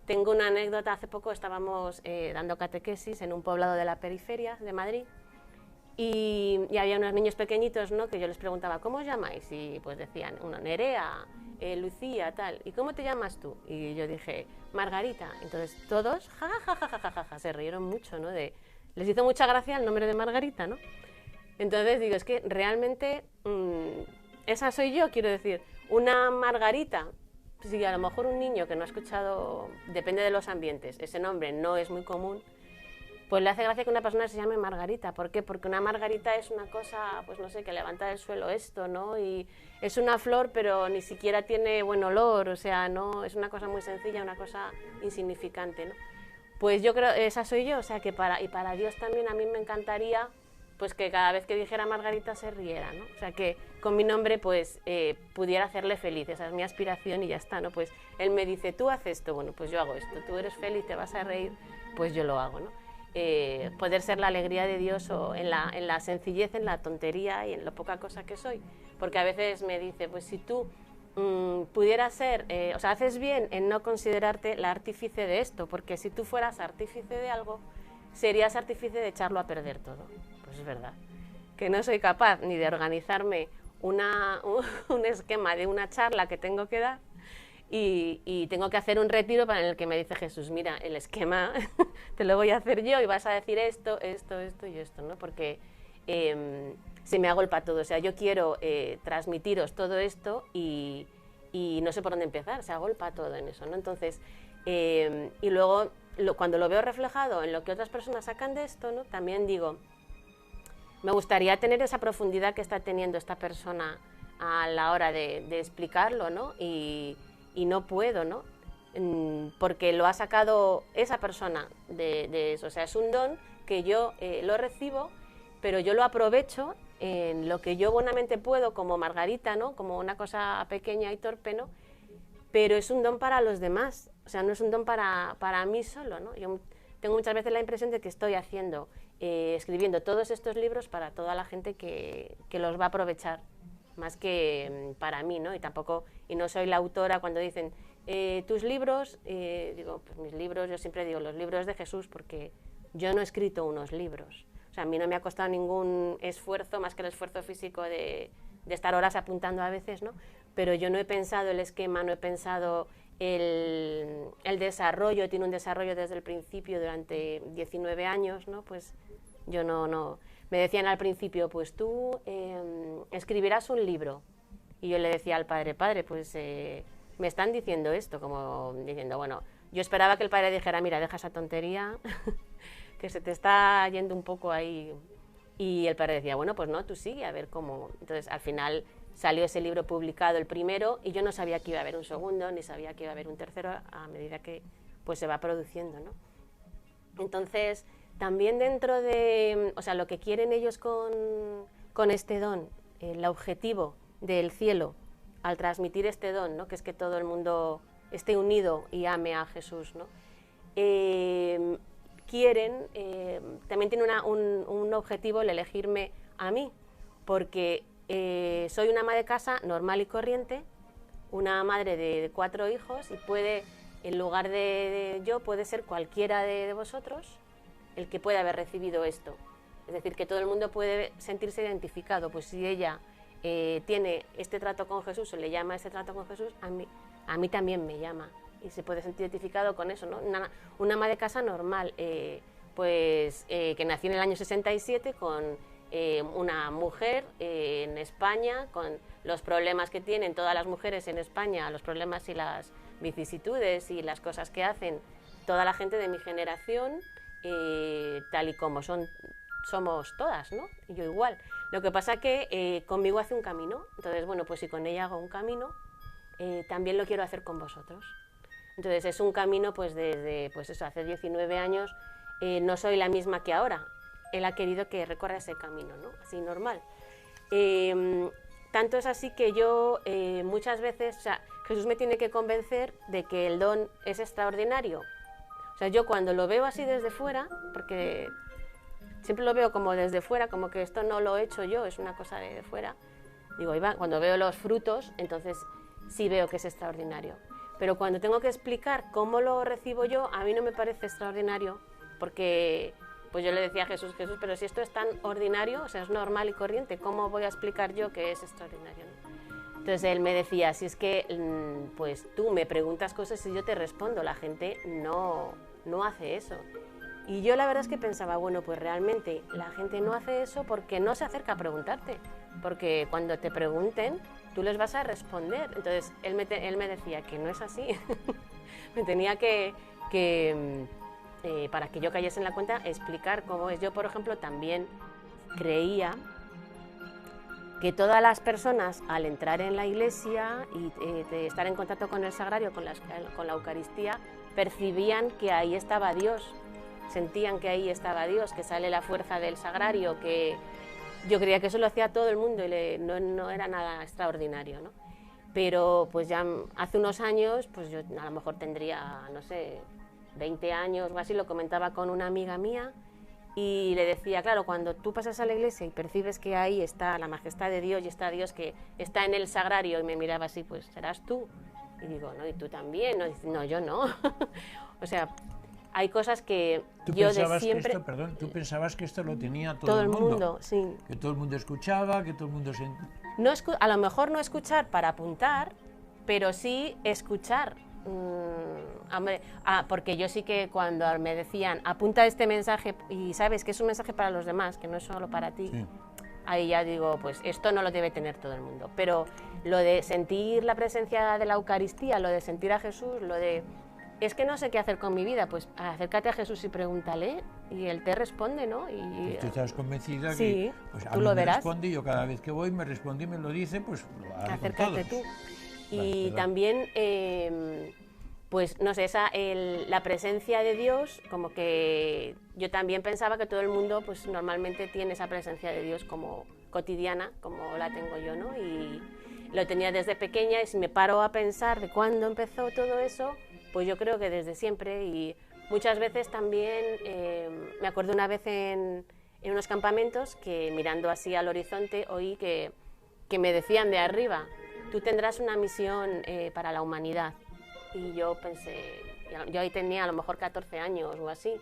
Tengo una anécdota, hace poco estábamos dando catequesis en un poblado de la periferia de Madrid y había unos niños pequeñitos, ¿no? Que yo les preguntaba, ¿cómo os llamáis? Y pues decían, uno, Nerea, Lucía, tal. ¿Y cómo te llamas tú? Y yo dije, Margarita. Entonces todos, se rieron mucho, ¿no? Les hizo mucha gracia el nombre de Margarita, ¿no? Entonces digo, es que realmente esa soy yo, quiero decir, una Margarita. Si a lo mejor un niño que no ha escuchado, depende de los ambientes, ese nombre no es muy común, pues le hace gracia que una persona se llame Margarita. ¿Por qué? Porque una margarita es una cosa, pues no sé, que levanta del suelo esto, ¿no? Y es una flor, pero ni siquiera tiene buen olor, o sea, no, es una cosa muy sencilla, una cosa insignificante, ¿no? Pues yo creo, esa soy yo, o sea, que para Dios también a mí me encantaría pues que cada vez que dijera Margarita se riera, ¿no? O sea, que con mi nombre pues pudiera hacerle feliz, esa es mi aspiración y ya está, ¿no? Pues él me dice, tú haces esto, bueno, pues yo hago esto, tú eres feliz, te vas a reír, pues yo lo hago, ¿no? Poder ser la alegría de Dios o en la sencillez, en la tontería y en lo poca cosa que soy, porque a veces me dice, pues si tú pudieras ser, o sea, haces bien en no considerarte la artífice de esto, porque si tú fueras artífice de algo, serías artífice de echarlo a perder todo. Pues es verdad, que no soy capaz ni de organizarme un esquema de una charla que tengo que dar y tengo que hacer un retiro para el que me dice Jesús, mira, el esquema te lo voy a hacer yo y vas a decir esto y esto, ¿no? Porque se me agolpa todo, o sea, yo quiero transmitiros todo esto y no sé por dónde empezar, se agolpa todo en eso, ¿no? Entonces, y luego cuando lo veo reflejado en lo que otras personas sacan de esto, ¿no? También digo, me gustaría tener esa profundidad que está teniendo esta persona a la hora de explicarlo, ¿no? Y no puedo, ¿no? Porque lo ha sacado esa persona de eso. O sea, es un don que yo lo recibo, pero yo lo aprovecho en lo que yo buenamente puedo, como Margarita, ¿no? Como una cosa pequeña y torpe, ¿no? Pero es un don para los demás, o sea, no es un don para mí solo, ¿no? Yo tengo muchas veces la impresión de que estoy escribiendo todos estos libros para toda la gente que los va a aprovechar, más que para mí, ¿no? Y no soy la autora cuando dicen, tus libros, digo, pues mis libros, yo siempre digo, los libros de Jesús, porque yo no he escrito unos libros. O sea, a mí no me ha costado ningún esfuerzo, más que el esfuerzo físico de estar horas apuntando a veces, ¿no? Pero yo no he pensado el esquema, no he pensado el desarrollo, tiene un desarrollo desde el principio durante 19 años, ¿no? Pues yo no. Me decían al principio, pues tú escribirás un libro. Y yo le decía al padre, pues me están diciendo esto, como diciendo, bueno, yo esperaba que el padre dijera, mira, deja esa tontería, que se te está yendo un poco ahí. Y el padre decía, bueno, pues no, tú sigue, a ver cómo. Entonces, al final salió ese libro publicado, el primero, y yo no sabía que iba a haber un segundo, ni sabía que iba a haber un tercero, a medida que pues se va produciendo, ¿no? Entonces, también dentro de, o sea, lo que quieren ellos con este don, el objetivo del cielo, al transmitir este don, ¿no? Que es que todo el mundo esté unido y ame a Jesús, ¿no? Quieren, también tiene un objetivo el elegirme a mí, porque soy una ama de casa normal y corriente, una madre de 4 hijos, y puede, en lugar de yo, puede ser cualquiera de vosotros el que pueda haber recibido esto. Es decir, que todo el mundo puede sentirse identificado, pues si ella tiene este trato con Jesús o le llama este trato con Jesús, a mí también me llama. Y se puede sentir identificado con eso, ¿no? Una ama de casa normal, que nació en el año 67 con una mujer en España, con los problemas que tienen todas las mujeres en España, los problemas y las vicisitudes y las cosas que hacen toda la gente de mi generación, tal y como somos todas, ¿no? Y yo igual. Lo que pasa que conmigo hace un camino, entonces, bueno, pues si con ella hago un camino, también lo quiero hacer con vosotros. Entonces es un camino, pues desde, pues eso, hace 19 años, no soy la misma que ahora. Él ha querido que recorra ese camino, ¿no? Así normal. Tanto es así que yo muchas veces, o sea, Jesús me tiene que convencer de que el don es extraordinario. O sea, yo cuando lo veo así desde fuera, porque siempre lo veo como desde fuera, como que esto no lo he hecho yo, es una cosa de fuera, digo, cuando veo los frutos, entonces sí veo que es extraordinario. Pero cuando tengo que explicar cómo lo recibo yo, a mí no me parece extraordinario, porque pues yo le decía a Jesús, pero si esto es tan ordinario, o sea, es normal y corriente, ¿cómo voy a explicar yo que es extraordinario, ¿no? Entonces él me decía, si es que pues tú me preguntas cosas y yo te respondo, la gente no hace eso. Y yo la verdad es que pensaba, bueno, pues realmente la gente no hace eso porque no se acerca a preguntarte, porque cuando te pregunten, tú les vas a responder. Entonces él me decía que no es así. Me tenía que para que yo cayese en la cuenta, explicar cómo es. Yo, por ejemplo, también creía que todas las personas, al entrar en la iglesia y de estar en contacto con el sagrario, con la Eucaristía, percibían que ahí estaba Dios, sentían que ahí estaba Dios, que sale la fuerza del sagrario, que yo creía que eso lo hacía todo el mundo y no era nada extraordinario, ¿no? Pero pues ya hace unos años, pues yo a lo mejor tendría, no sé, 20 años o así, lo comentaba con una amiga mía y le decía, claro, cuando tú pasas a la iglesia y percibes que ahí está la majestad de Dios y está Dios que está en el sagrario, y me miraba así, pues serás tú. Y digo, no, y tú también. No, dice, no, yo no. O sea, hay cosas que yo de siempre... ¿Tú pensabas que esto lo tenía todo el mundo? Sí. Que todo el mundo escuchaba, que todo el mundo se... No a lo mejor no escuchar para apuntar, pero sí escuchar. Hombre, porque yo sí que cuando me decían apunta este mensaje y sabes que es un mensaje para los demás, que no es solo para ti, sí. Ahí ya digo, pues esto no lo debe tener todo el mundo. Pero lo de sentir la presencia de la Eucaristía, lo de sentir a Jesús, lo de... Es que no sé qué hacer con mi vida, pues acércate a Jesús y pregúntale y Él te responde, ¿no? Y tú estás convencida sí, que pues, a tú mí lo me verás. Responde y yo cada vez que voy me responde y me lo dice, pues lo haré acércate con todos. Tú. Y también, pues no sé, la presencia de Dios, como que yo también pensaba que todo el mundo pues normalmente tiene esa presencia de Dios como cotidiana como la tengo yo, ¿no? Y lo tenía desde pequeña, y si me paro a pensar de cuándo empezó todo eso, pues yo creo que desde siempre. Y muchas veces también, me acuerdo una vez en unos campamentos que mirando así al horizonte oí que me decían de arriba: tú tendrás una misión para la humanidad. Y yo pensé, yo ahí tenía a lo mejor 14 años o así,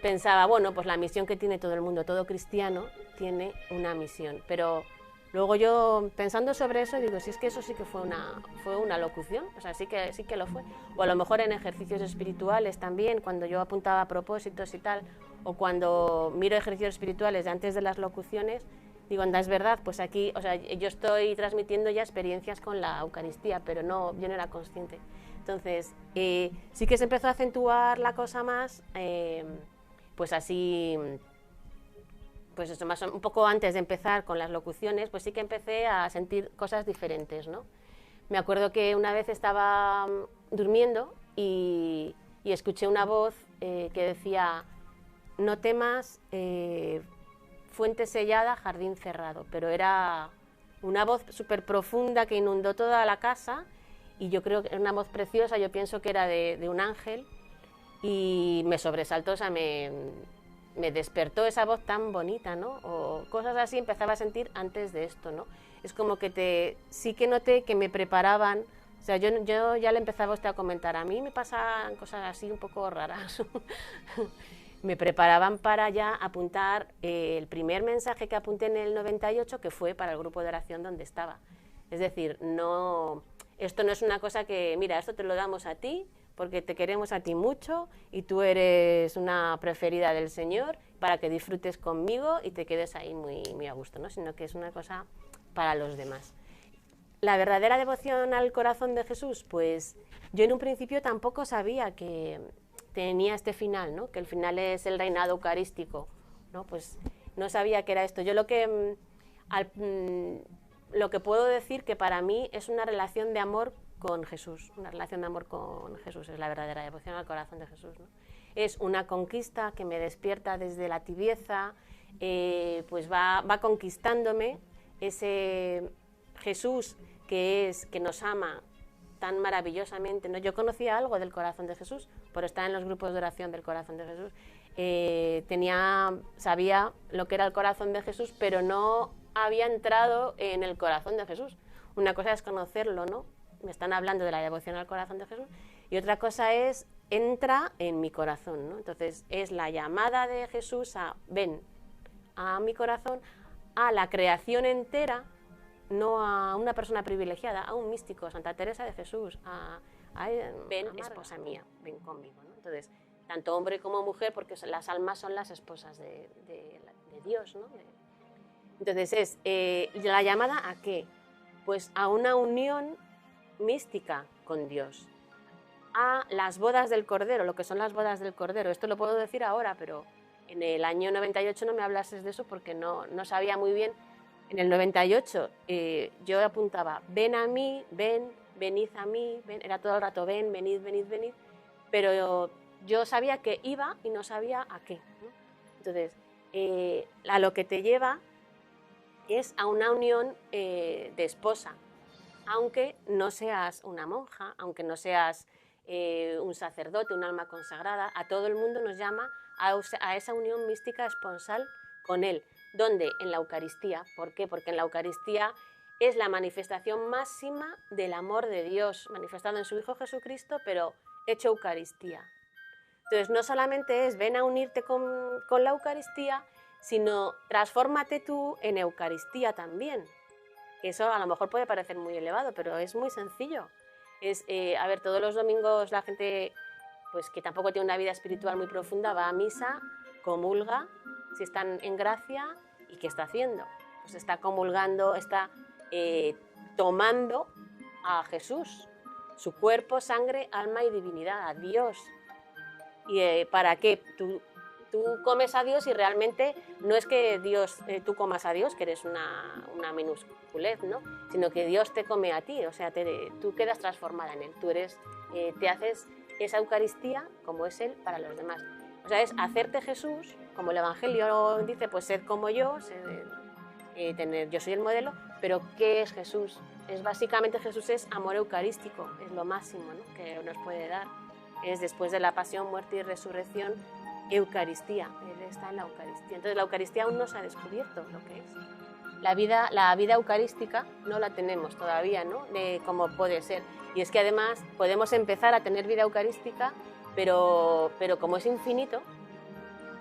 pensaba, bueno, pues la misión que tiene todo el mundo, todo cristiano tiene una misión. Pero luego yo, pensando sobre eso, digo, si es que eso sí que fue una locución, o sea, sí que lo fue. O a lo mejor en ejercicios espirituales también, cuando yo apuntaba propósitos y tal, o cuando miro ejercicios espirituales de antes de las locuciones, digo, anda, es verdad, pues aquí, o sea, yo estoy transmitiendo ya experiencias con la Eucaristía, pero no, yo no era consciente. Entonces, sí que se empezó a acentuar la cosa más, pues así, pues eso, más un poco antes de empezar con las locuciones, pues sí que empecé a sentir cosas diferentes, ¿no? Me acuerdo que una vez estaba durmiendo y escuché una voz que decía: no temas, fuente sellada, jardín cerrado. Pero era una voz súper profunda que inundó toda la casa, y yo creo que era una voz preciosa, yo pienso que era de un ángel, y me sobresaltó, o sea, me despertó esa voz tan bonita, ¿no? O cosas así empezaba a sentir antes de esto, ¿no? Es como que sí que noté que me preparaban, o sea, yo ya le empezaba a usted a comentar, a mí me pasan cosas así un poco raras. Me preparaban para ya apuntar el primer mensaje que apunté en el 98, que fue para el grupo de oración donde estaba. Es decir, no, esto no es una cosa que, mira, esto te lo damos a ti porque te queremos a ti mucho y tú eres una preferida del Señor para que disfrutes conmigo y te quedes ahí muy, muy a gusto, ¿no? Sino que es una cosa para los demás. La verdadera devoción al corazón de Jesús, pues yo en un principio tampoco sabía que tenía este final, ¿no? Que el final es el reinado eucarístico, ¿no? Pues no sabía que era esto. Yo lo que puedo decir que para mí es una relación de amor con Jesús, una relación de amor con Jesús, es la verdadera devoción al corazón de Jesús, ¿no? Es una conquista que me despierta desde la tibieza, pues va conquistándome ese Jesús que nos ama tan maravillosamente, ¿no? Yo conocía algo del corazón de Jesús por estar en los grupos de oración del corazón de Jesús. Sabía lo que era el corazón de Jesús, pero no había entrado en el corazón de Jesús. Una cosa es conocerlo, ¿no? Me están hablando de la devoción al corazón de Jesús, y otra cosa es, entra en mi corazón, ¿no? Entonces es la llamada de Jesús a ven a mi corazón, a la creación entera, no a una persona privilegiada, a un místico, Santa Teresa de Jesús, ven, esposa mía, ven conmigo, ¿no? Entonces, tanto hombre como mujer, porque las almas son las esposas de Dios, ¿no? Entonces es la llamada ¿a qué? Pues a una unión mística con Dios, a las bodas del Cordero, lo que son las bodas del Cordero. Esto lo puedo decir ahora, pero en el año 98 no me hablases de eso porque no sabía muy bien. En el 98 yo apuntaba, ven a mí, venid a mí, ven, era todo el rato ven, venid, venid, venid, pero yo sabía que iba y no sabía a qué, ¿no? Entonces, a lo que te lleva es a una unión de esposa, aunque no seas una monja, aunque no seas un sacerdote, un alma consagrada, a todo el mundo nos llama a esa unión mística esponsal con Él. ¿Dónde? En la Eucaristía. ¿Por qué? Porque en la Eucaristía es la manifestación máxima del amor de Dios, manifestado en su Hijo Jesucristo, pero hecho Eucaristía. Entonces, no solamente es ven a unirte con la Eucaristía, sino transfórmate tú en Eucaristía también. Eso a lo mejor puede parecer muy elevado, pero es muy sencillo. A ver, todos los domingos la gente, pues que tampoco tiene una vida espiritual muy profunda, va a misa, comulga, si están en gracia, ¿y qué está haciendo? Pues está comulgando, está tomando a Jesús, su cuerpo, sangre, alma y divinidad, a Dios. ¿Y para qué? Tú comes a Dios y realmente no es que tú comas a Dios, que eres una minusculez, ¿no? Sino que Dios te come a ti, o sea, tú quedas transformada en Él, te haces esa Eucaristía como es Él para los demás. O sea, es hacerte Jesús, como el Evangelio dice, pues sed como yo, yo soy el modelo, pero ¿qué es Jesús? Básicamente Jesús es amor eucarístico, es lo máximo, ¿no?, que nos puede dar. Es después de la pasión, muerte y resurrección, Eucaristía, Él está en la Eucaristía. Entonces la Eucaristía aún no se ha descubierto lo que es. La vida eucarística no la tenemos todavía, ¿no?, de cómo puede ser. Y es que además podemos empezar a tener vida eucarística, pero como es infinito,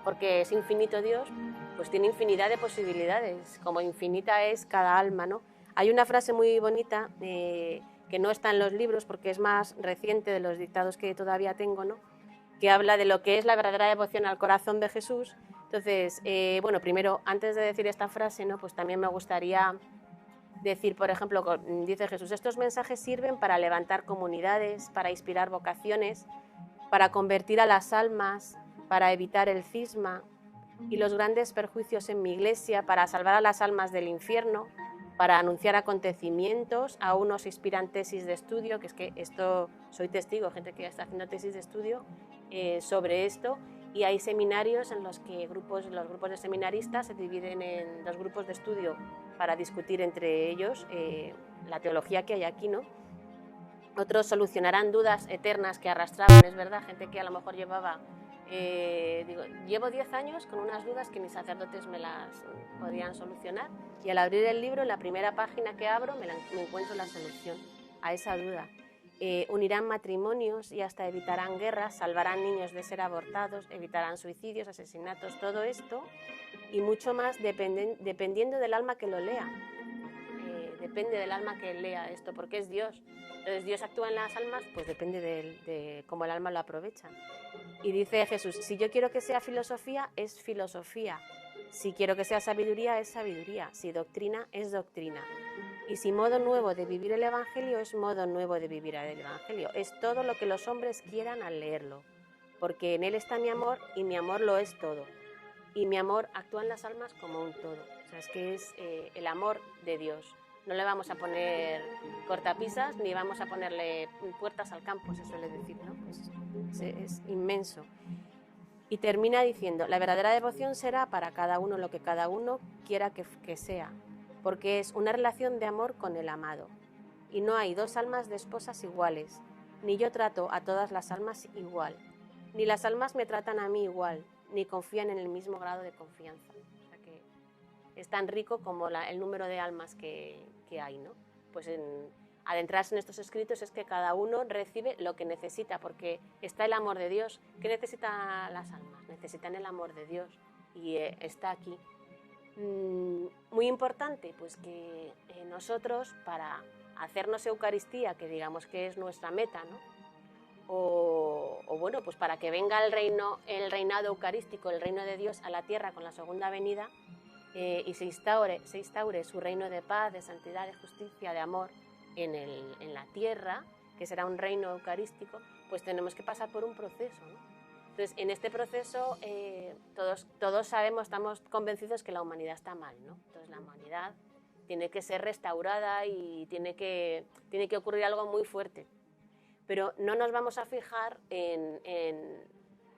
porque es infinito Dios, pues tiene infinidad de posibilidades, como infinita es cada alma, ¿no? Hay una frase muy bonita que no está en los libros porque es más reciente de los dictados que todavía tengo, ¿no?, que habla de lo que es la verdadera devoción al corazón de Jesús. Entonces, bueno, primero, antes de decir esta frase, ¿no?, pues también me gustaría decir, por ejemplo, dice Jesús, estos mensajes sirven para levantar comunidades, para inspirar vocaciones, para convertir a las almas, para evitar el cisma y los grandes perjuicios en mi iglesia, para salvar a las almas del infierno, para anunciar acontecimientos. A unos inspiran tesis de estudio, que es que esto, soy testigo, gente que ya está haciendo tesis de estudio sobre esto, y hay seminarios en los que los grupos de seminaristas se dividen en 2 grupos de estudio para discutir entre ellos la teología que hay aquí, ¿no? Otros solucionarán dudas eternas que arrastraban, es verdad, gente que a lo mejor llevo 10 años con unas dudas que mis sacerdotes me las podían solucionar, y al abrir el libro, en la primera página que abro, me encuentro la solución a esa duda. Unirán matrimonios y hasta evitarán guerras, salvarán niños de ser abortados, evitarán suicidios, asesinatos, todo esto y mucho más dependiendo del alma que lo lea. Depende del alma que lea esto, porque es Dios. Entonces Dios actúa en las almas, pues depende de cómo el alma lo aprovecha. Y dice Jesús, si yo quiero que sea filosofía, es filosofía. Si quiero que sea sabiduría, es sabiduría. Si doctrina, es doctrina. Y si modo nuevo de vivir el Evangelio, es modo nuevo de vivir el Evangelio. Es todo lo que los hombres quieran al leerlo. Porque en él está mi amor y mi amor lo es todo. Y mi amor actúa en las almas como un todo. O sea, es que es el amor de Dios. No le vamos a poner cortapisas ni vamos a ponerle puertas al campo, se suele decir, ¿no? Es inmenso. Y termina diciendo, la verdadera devoción será para cada uno lo que cada uno quiera que sea, porque es una relación de amor con el amado. Y no hay 2 almas de esposas iguales, ni yo trato a todas las almas igual, ni las almas me tratan a mí igual, ni confían en el mismo grado de confianza. O sea que es tan rico como el número de almas que hay, ¿no? Pues adentrarse en estos escritos es que cada uno recibe lo que necesita, porque está el amor de Dios. ¿Qué necesitan las almas? Necesitan el amor de Dios y está aquí. Muy importante, pues que nosotros, para hacernos Eucaristía, que digamos que es nuestra meta, ¿no?, o bueno, pues para que venga el reinado eucarístico, el reino de Dios a la tierra con la segunda venida, y se instaure su reino de paz, de santidad, de justicia, de amor en la tierra, que será un reino eucarístico, pues tenemos que pasar por un proceso, ¿no? Entonces, en este proceso todos sabemos, estamos convencidos que la humanidad está mal, ¿no? Entonces, la humanidad tiene que ser restaurada y tiene que ocurrir algo muy fuerte. Pero no nos vamos a fijar en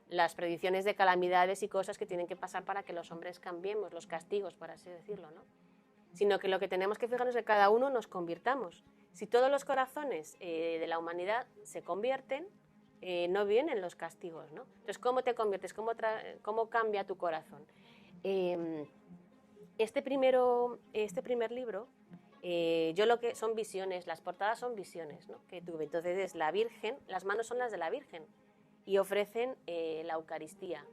las predicciones de calamidades y cosas que tienen que pasar para que los hombres cambiemos, los castigos, por así decirlo, ¿no? Sino que lo que tenemos que fijarnos es que cada uno nos convirtamos. Si todos los corazones de la humanidad se convierten, no vienen los castigos, ¿no? Entonces, ¿cómo te conviertes? ¿Cómo cambia tu corazón? Este primer libro, yo lo que son visiones, las portadas son visiones, ¿no?, que tuve. Entonces es la Virgen, las manos son las de la Virgen y ofrecen la Eucaristía.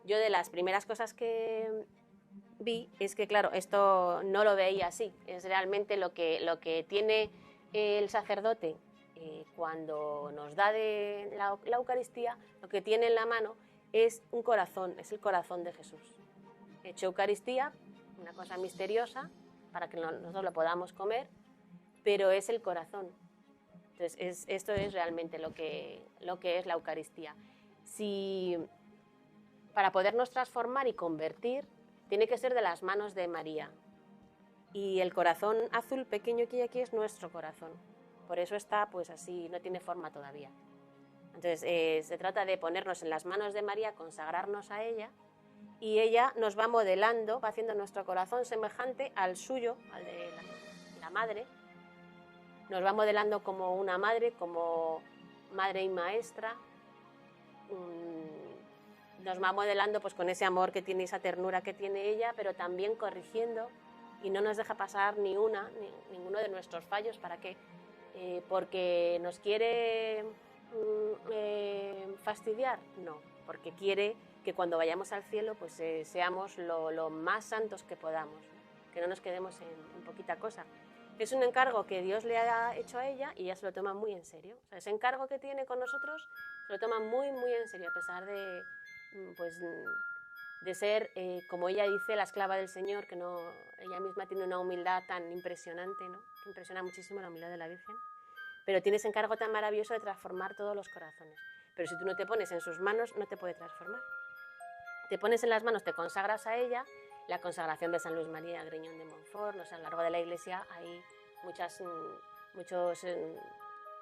Yo de las primeras cosas que vi es que, claro, esto no lo veía así. Es realmente lo que tiene el sacerdote cuando nos da de la Eucaristía, lo que tiene en la mano es un corazón, es el corazón de Jesús. Hecho Eucaristía, una cosa misteriosa, para que nosotros lo podamos comer, pero es el corazón. Entonces, esto es realmente lo que es la Eucaristía. Para podernos transformar y convertir, tiene que ser de las manos de María. Y el corazón azul pequeño que hay aquí es nuestro corazón. Por eso está pues así, no tiene forma todavía. Entonces, se trata de ponernos en las manos de María, consagrarnos a ella y ella nos va modelando, va haciendo nuestro corazón semejante al suyo, al de la madre. Nos va modelando como una madre, como madre y maestra. Nos va modelando pues con ese amor que tiene, esa ternura que tiene ella, pero también corrigiendo, y no nos deja pasar ninguno de nuestros fallos. ¿Para qué? Porque nos quiere fastidiar, no, porque quiere que cuando vayamos al cielo pues seamos lo más santos que podamos, que no nos quedemos en poquita cosa. Es un encargo que Dios le ha hecho a ella y ella se lo toma muy en serio. O sea, ese encargo que tiene con nosotros se lo toma muy, muy en serio, a pesar de ser, como ella dice, la esclava del Señor, que no, ella misma tiene una humildad tan impresionante, ¿no? Que impresiona muchísimo la humildad de la Virgen. Pero tiene ese encargo tan maravilloso de transformar todos los corazones. Pero si tú no te pones en sus manos, no te puede transformar. Te pones en las manos, te consagras a ella. La consagración de San Luis María Griñón de Montfort, o sea, a lo largo de la Iglesia hay muchos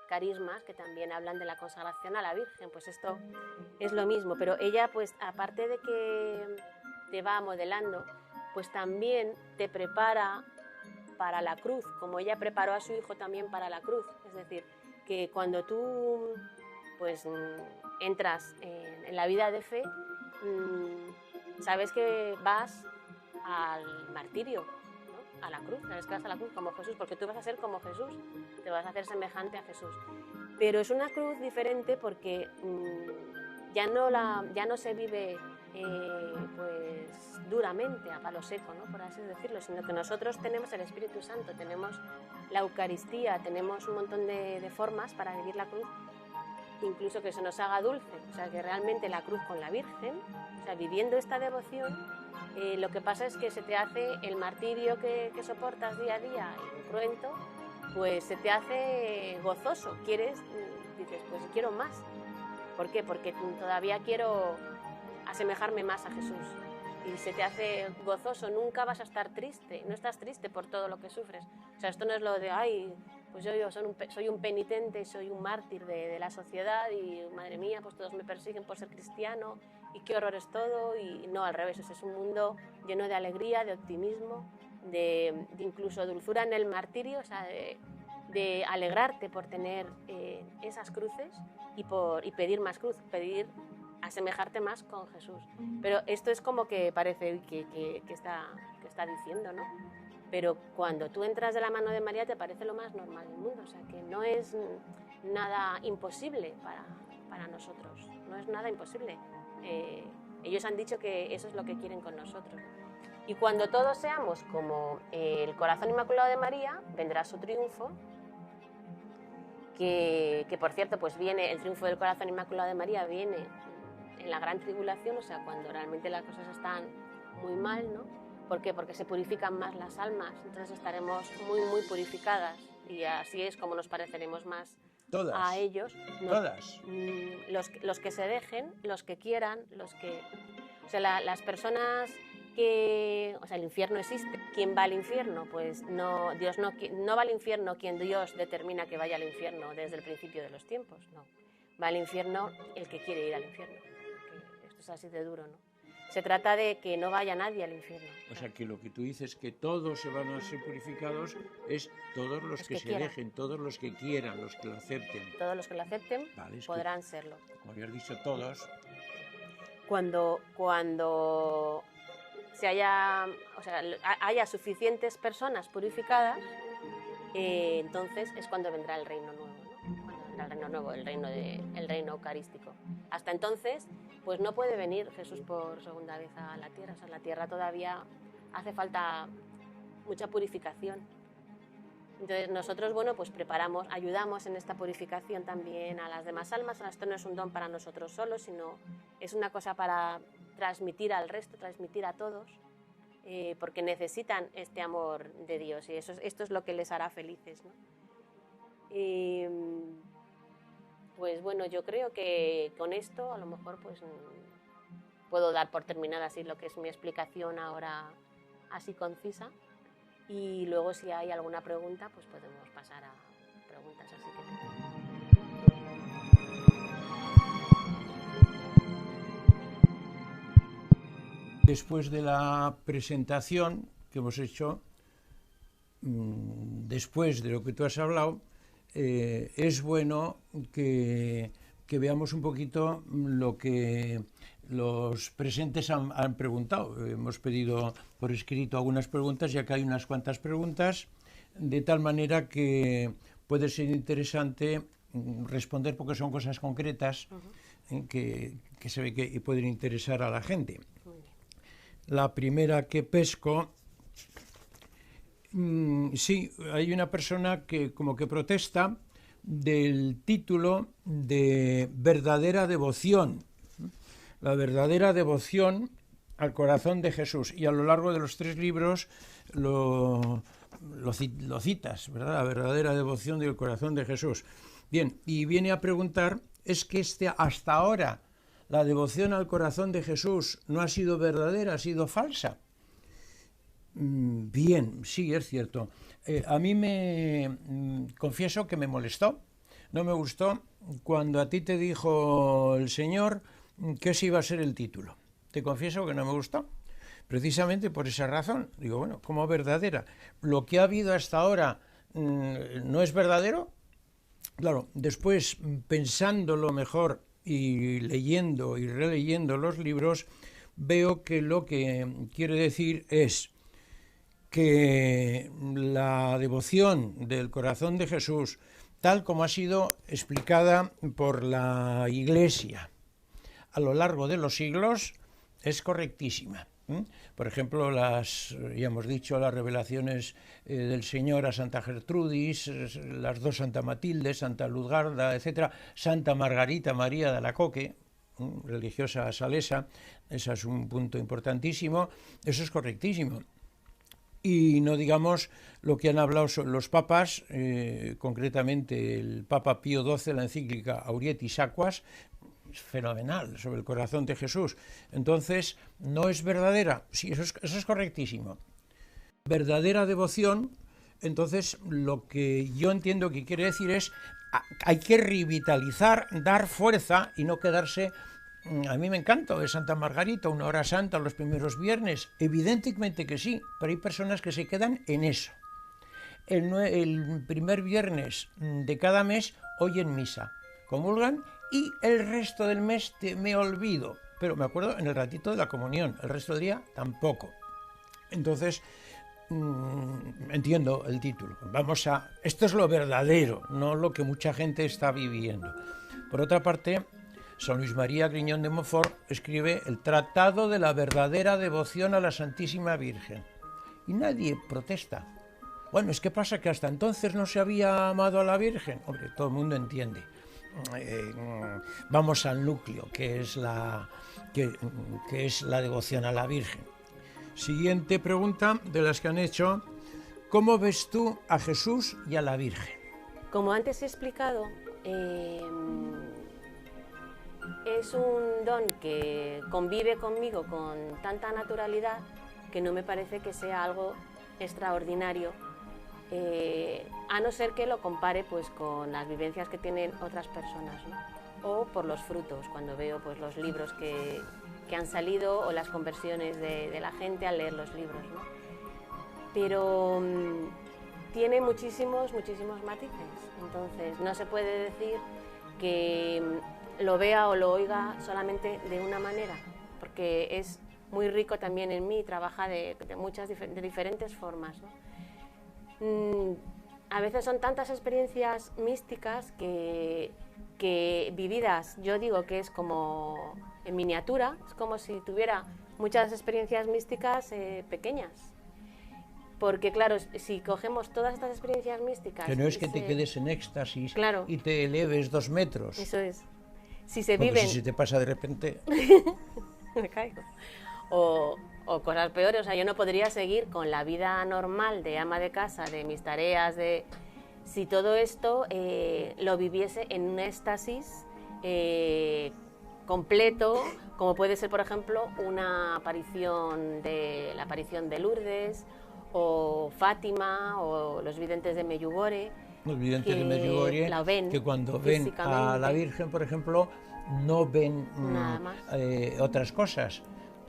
carismas que también hablan de la consagración a la Virgen. Pues esto es lo mismo, pero ella, pues aparte de que te va modelando, pues también te prepara para la cruz, como ella preparó a su hijo también para la cruz. Es decir, que cuando tú pues entras en la vida de fe, sabes que vas al martirio, ¿no? A la cruz, sabes que vas a la cruz como Jesús, porque tú vas a ser como Jesús, te vas a hacer semejante a Jesús. Pero es una cruz diferente porque ya no se vive pues duramente, a palo seco, ¿no? Por así decirlo, sino que nosotros tenemos el Espíritu Santo, tenemos la Eucaristía, tenemos un montón de formas para vivir la cruz, incluso que se nos haga dulce. O sea, que realmente la cruz con la Virgen, o sea, viviendo esta devoción, lo que pasa es que se te hace el martirio que soportas día a día, cruento, pues se te hace gozoso. Dices, pues quiero más. ¿Por qué? Porque todavía quiero asemejarme más a Jesús. Y se te hace gozoso, nunca vas a estar triste, no estás triste por todo lo que sufres. O sea, esto no es lo de, ay, pues yo soy un penitente, soy un mártir de la sociedad y, madre mía, pues todos me persiguen por ser cristiano y qué horror es todo. Y no, al revés, es un mundo lleno de alegría, de optimismo, de incluso dulzura en el martirio, o sea, de alegrarte por tener esas cruces y pedir más cruz, pedir asemejarte más con Jesús. Pero esto es como que parece que está diciendo, ¿no? Pero cuando tú entras de la mano de María te parece lo más normal del mundo, o sea, que no es nada imposible para nosotros, no es nada imposible. Ellos han dicho que eso es lo que quieren con nosotros. Y cuando todos seamos como el corazón inmaculado de María, vendrá su triunfo, que por cierto, pues viene el triunfo del corazón inmaculado de María, viene en la gran tribulación, o sea, cuando realmente las cosas están muy mal, ¿no? ¿Por qué? Porque se purifican más las almas, entonces estaremos muy, muy purificadas y así es como nos pareceremos más a ellos. Todas. Los que se dejen, los que quieran, o sea, las personas que... O sea, el infierno existe. ¿Quién va al infierno? Pues no, Dios no va al infierno quien Dios determina que vaya al infierno desde el principio de los tiempos, no. Va al infierno el que quiere ir al infierno. Esto es así de duro, ¿no? Se trata de que no vaya nadie al infierno. O sea, que lo que tú dices, que todos se van a ser purificados, es todos los que se dejen, todos los que quieran, los que lo acepten. Todos los que lo acepten podrán serlo. Como habías dicho, todos. Cuando haya suficientes personas purificadas, entonces es cuando vendrá el reino nuevo, ¿no? Cuando vendrá el reino nuevo, el reino eucarístico. Hasta entonces, pues no puede venir Jesús por segunda vez a la tierra. O sea, la tierra todavía hace falta mucha purificación. Entonces nosotros, bueno, pues ayudamos en esta purificación también a las demás almas. Esto no es un don para nosotros solos, sino es una cosa para transmitir al resto, transmitir a todos, porque necesitan este amor de Dios y esto es lo que les hará felices, ¿no? Pues bueno, yo creo que con esto a lo mejor pues puedo dar por terminada así lo que es mi explicación ahora así concisa, y luego si hay alguna pregunta pues podemos pasar a preguntas, así que... Después de la presentación que hemos hecho, después de lo que tú has hablado, es bueno que veamos un poquito lo que los presentes han preguntado. Hemos pedido por escrito algunas preguntas, ya que hay unas cuantas preguntas, de tal manera que puede ser interesante responder porque son cosas concretas que se ve que pueden interesar a la gente. La primera que pesco, sí, hay una persona que como que protesta del título de verdadera devoción. La verdadera devoción al corazón de Jesús. Y a lo largo de los 3 libros lo citas, ¿verdad? La verdadera devoción del corazón de Jesús. Bien, y viene a preguntar, ¿es que hasta ahora la devoción al corazón de Jesús no ha sido verdadera, ha sido falsa? Bien, sí, es cierto. A mí confieso que me molestó, no me gustó cuando a ti te dijo el Señor que ese iba a ser el título. Te confieso que no me gustó, precisamente por esa razón. Digo, bueno, ¿cómo verdadera? ¿Lo que ha habido hasta ahora no es verdadero? Claro, después, pensándolo mejor y leyendo y releyendo los libros, veo que lo que quiere decir es que la devoción del corazón de Jesús, tal como ha sido explicada por la Iglesia a lo largo de los siglos, es correctísima. Por ejemplo, ya hemos dicho, las revelaciones del Señor a Santa Gertrudis, las 2 Santa Matilde, Santa Luzgarda, etc., Santa Margarita María de Alacoque, religiosa salesa, ese es un punto importantísimo, eso es correctísimo. Y no digamos lo que han hablado los papas, concretamente el Papa Pío XII, la encíclica Aurietis Aquas, fenomenal, sobre el corazón de Jesús. Entonces, ¿no es verdadera? Sí, eso es correctísimo. Verdadera devoción, entonces lo que yo entiendo que quiere decir es hay que revitalizar, dar fuerza y no quedarse. A mí me encanta de Santa Margarita, una hora santa los primeros viernes, evidentemente que sí, pero hay personas que se quedan en eso. El primer viernes de cada mes oyen misa, comulgan y el resto del mes me olvido, pero me acuerdo en el ratito de la comunión, el resto del día tampoco. Entonces, entiendo el título. Esto es lo verdadero, no lo que mucha gente está viviendo. Por otra parte, San Luis María Griñón de Montfort escribe el Tratado de la verdadera devoción a la Santísima Virgen. Y nadie protesta. Bueno, es que pasa que hasta entonces no se había amado a la Virgen. Hombre, todo el mundo entiende. Vamos al núcleo, que es la devoción a la Virgen. Siguiente pregunta de las que han hecho. ¿Cómo ves tú a Jesús y a la Virgen? Como antes he explicado, es un don que convive conmigo con tanta naturalidad que no me parece que sea algo extraordinario, a no ser que lo compare pues con las vivencias que tienen otras personas, ¿no? O por los frutos, cuando veo pues los libros que han salido o las conversiones de la gente al leer los libros, ¿no? Pero tiene muchísimos matices, entonces no se puede decir que lo vea o lo oiga solamente de una manera, porque es muy rico también en mí, trabaja de diferentes formas, ¿no? A veces son tantas experiencias místicas que vividas, yo digo que es como en miniatura, es como si tuviera muchas experiencias místicas pequeñas. Porque claro, si cogemos todas estas experiencias místicas... Que no es que te quedes en éxtasis, claro, y te eleves 2 metros. Eso es. Si se porque viven... si se te pasa de repente... me caigo. O cosas peores, o sea, yo no podría seguir con la vida normal de ama de casa, de mis tareas, si todo esto lo viviese en un éxtasis completo, como puede ser, por ejemplo, la aparición de Lourdes, o Fátima, o los videntes de Medjugorje. Los videntes de Medjugorje, que cuando ven a la Virgen, por ejemplo, no ven otras cosas.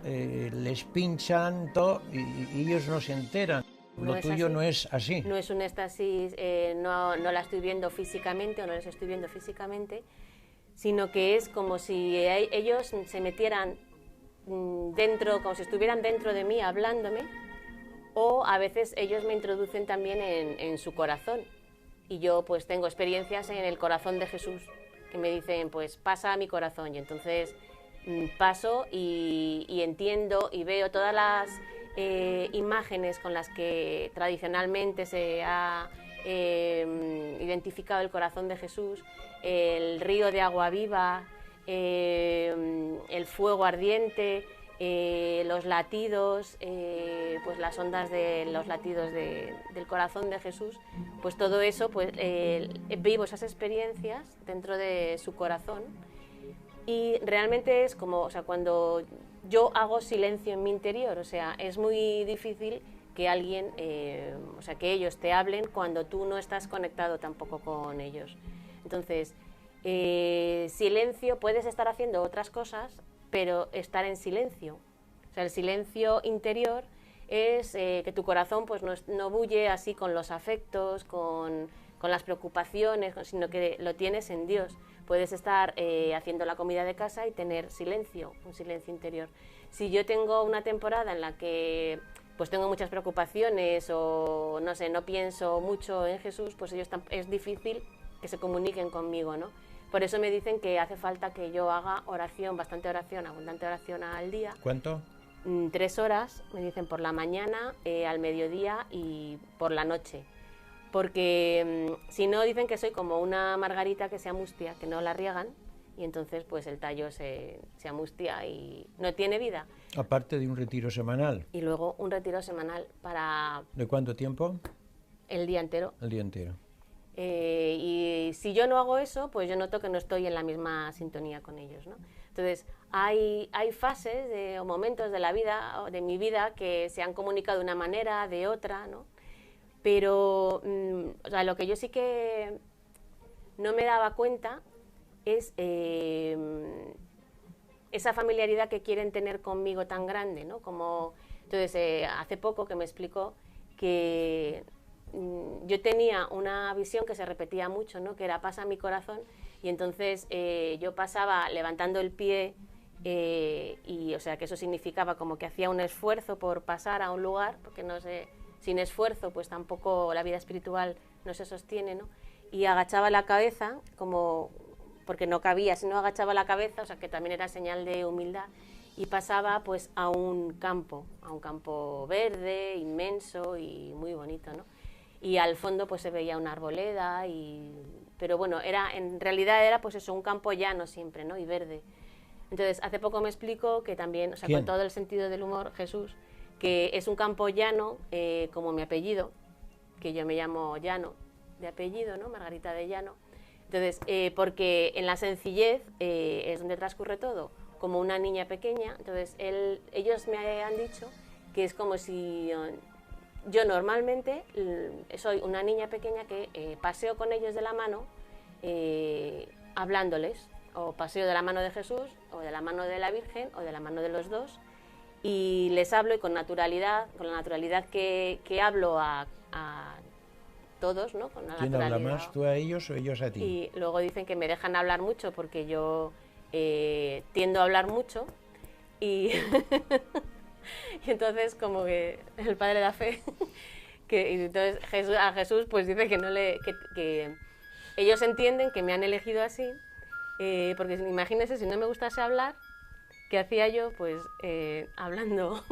les pinchan todo y ellos no se enteran. Lo tuyo no es así. No es un éxtasis, no la estoy viendo físicamente o no les estoy viendo físicamente, sino que es como si ellos se metieran dentro, como si estuvieran dentro de mí hablándome, o a veces ellos me introducen también en su corazón. Y yo pues tengo experiencias en el corazón de Jesús, que me dicen, pues pasa a mi corazón, y entonces paso y entiendo y veo todas las imágenes con las que tradicionalmente se ha identificado el corazón de Jesús, el río de agua viva, el fuego ardiente, los latidos, pues las ondas de los latidos del corazón de Jesús, pues todo eso, pues vivo esas experiencias dentro de su corazón, y realmente es como, o sea, cuando yo hago silencio en mi interior, o sea, es muy difícil que alguien, o sea, que ellos te hablen cuando tú no estás conectado tampoco con ellos. Entonces, silencio, puedes estar haciendo otras cosas, pero estar en silencio. O sea, el silencio interior es que tu corazón pues no bulle así con los afectos, con las preocupaciones, sino que lo tienes en Dios. Puedes estar haciendo la comida de casa y tener silencio, un silencio interior. Si yo tengo una temporada en la que pues tengo muchas preocupaciones o no sé, no pienso mucho en Jesús, pues es difícil que se comuniquen conmigo, ¿no? Por eso me dicen que hace falta que yo haga oración, bastante oración, abundante oración al día. ¿Cuánto? 3 horas, me dicen, por la mañana, al mediodía y por la noche. Porque si no, dicen que soy como una margarita que se amustia, que no la riegan, y entonces pues el tallo se amustia y no tiene vida. Aparte de un retiro semanal. Y luego un retiro semanal para... ¿De cuánto tiempo? El día entero. El día entero. Y si yo no hago eso, pues yo noto que no estoy en la misma sintonía con ellos, ¿no? Entonces, hay fases o momentos de la vida, de mi vida, que se han comunicado de una manera, de otra, ¿no? Pero o sea, lo que yo sí que no me daba cuenta es esa familiaridad que quieren tener conmigo tan grande, ¿no? Como, entonces, hace poco que me explicó que yo tenía una visión que se repetía mucho, ¿no? Que era pasa mi corazón, y entonces yo pasaba levantando el pie y o sea que eso significaba como que hacía un esfuerzo por pasar a un lugar, porque no sé, sin esfuerzo pues tampoco la vida espiritual no se sostiene, ¿no? Y agachaba la cabeza como porque no cabía, si no agachaba la cabeza, o sea que también era señal de humildad, y pasaba pues a un campo verde, inmenso y muy bonito, ¿no? Y al fondo pues se veía una arboleda, pero bueno, en realidad era pues eso, un campo llano siempre, ¿no? Y verde. Entonces, hace poco me explicó que también, o sea, con todo el sentido del humor, Jesús, que es un campo llano, como mi apellido, que yo me llamo Llano de apellido, ¿no? Margarita de Llano. Entonces, porque en la sencillez es donde transcurre todo, como una niña pequeña. Entonces, ellos me han dicho que es como si... Yo normalmente soy una niña pequeña que paseo con ellos de la mano hablándoles, o paseo de la mano de Jesús, o de la mano de la Virgen, o de la mano de los dos, y les hablo y con naturalidad, con la naturalidad que hablo a todos, ¿no? Con la ¿Quién habla más, tú a ellos o ellos a ti? Y luego dicen que me dejan hablar mucho porque yo tiendo a hablar mucho y... Y entonces como que el padre da fe y entonces a Jesús pues dice que ellos entienden que me han elegido así, porque imagínense si no me gustase hablar, ¿qué hacía yo? Pues hablando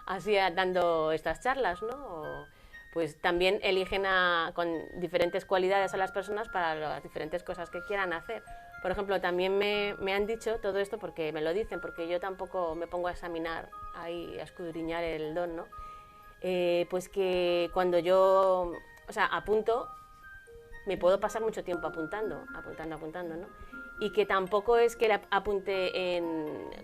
así, dando estas charlas, ¿no? Pues también eligen con diferentes cualidades a las personas para las diferentes cosas que quieran hacer. Por ejemplo, también me han dicho todo esto porque me lo dicen, porque yo tampoco me pongo a examinar, ahí, a escudriñar el don, ¿no? Pues que cuando yo, o sea, apunto, me puedo pasar mucho tiempo apuntando, ¿no? Y que tampoco es que apunte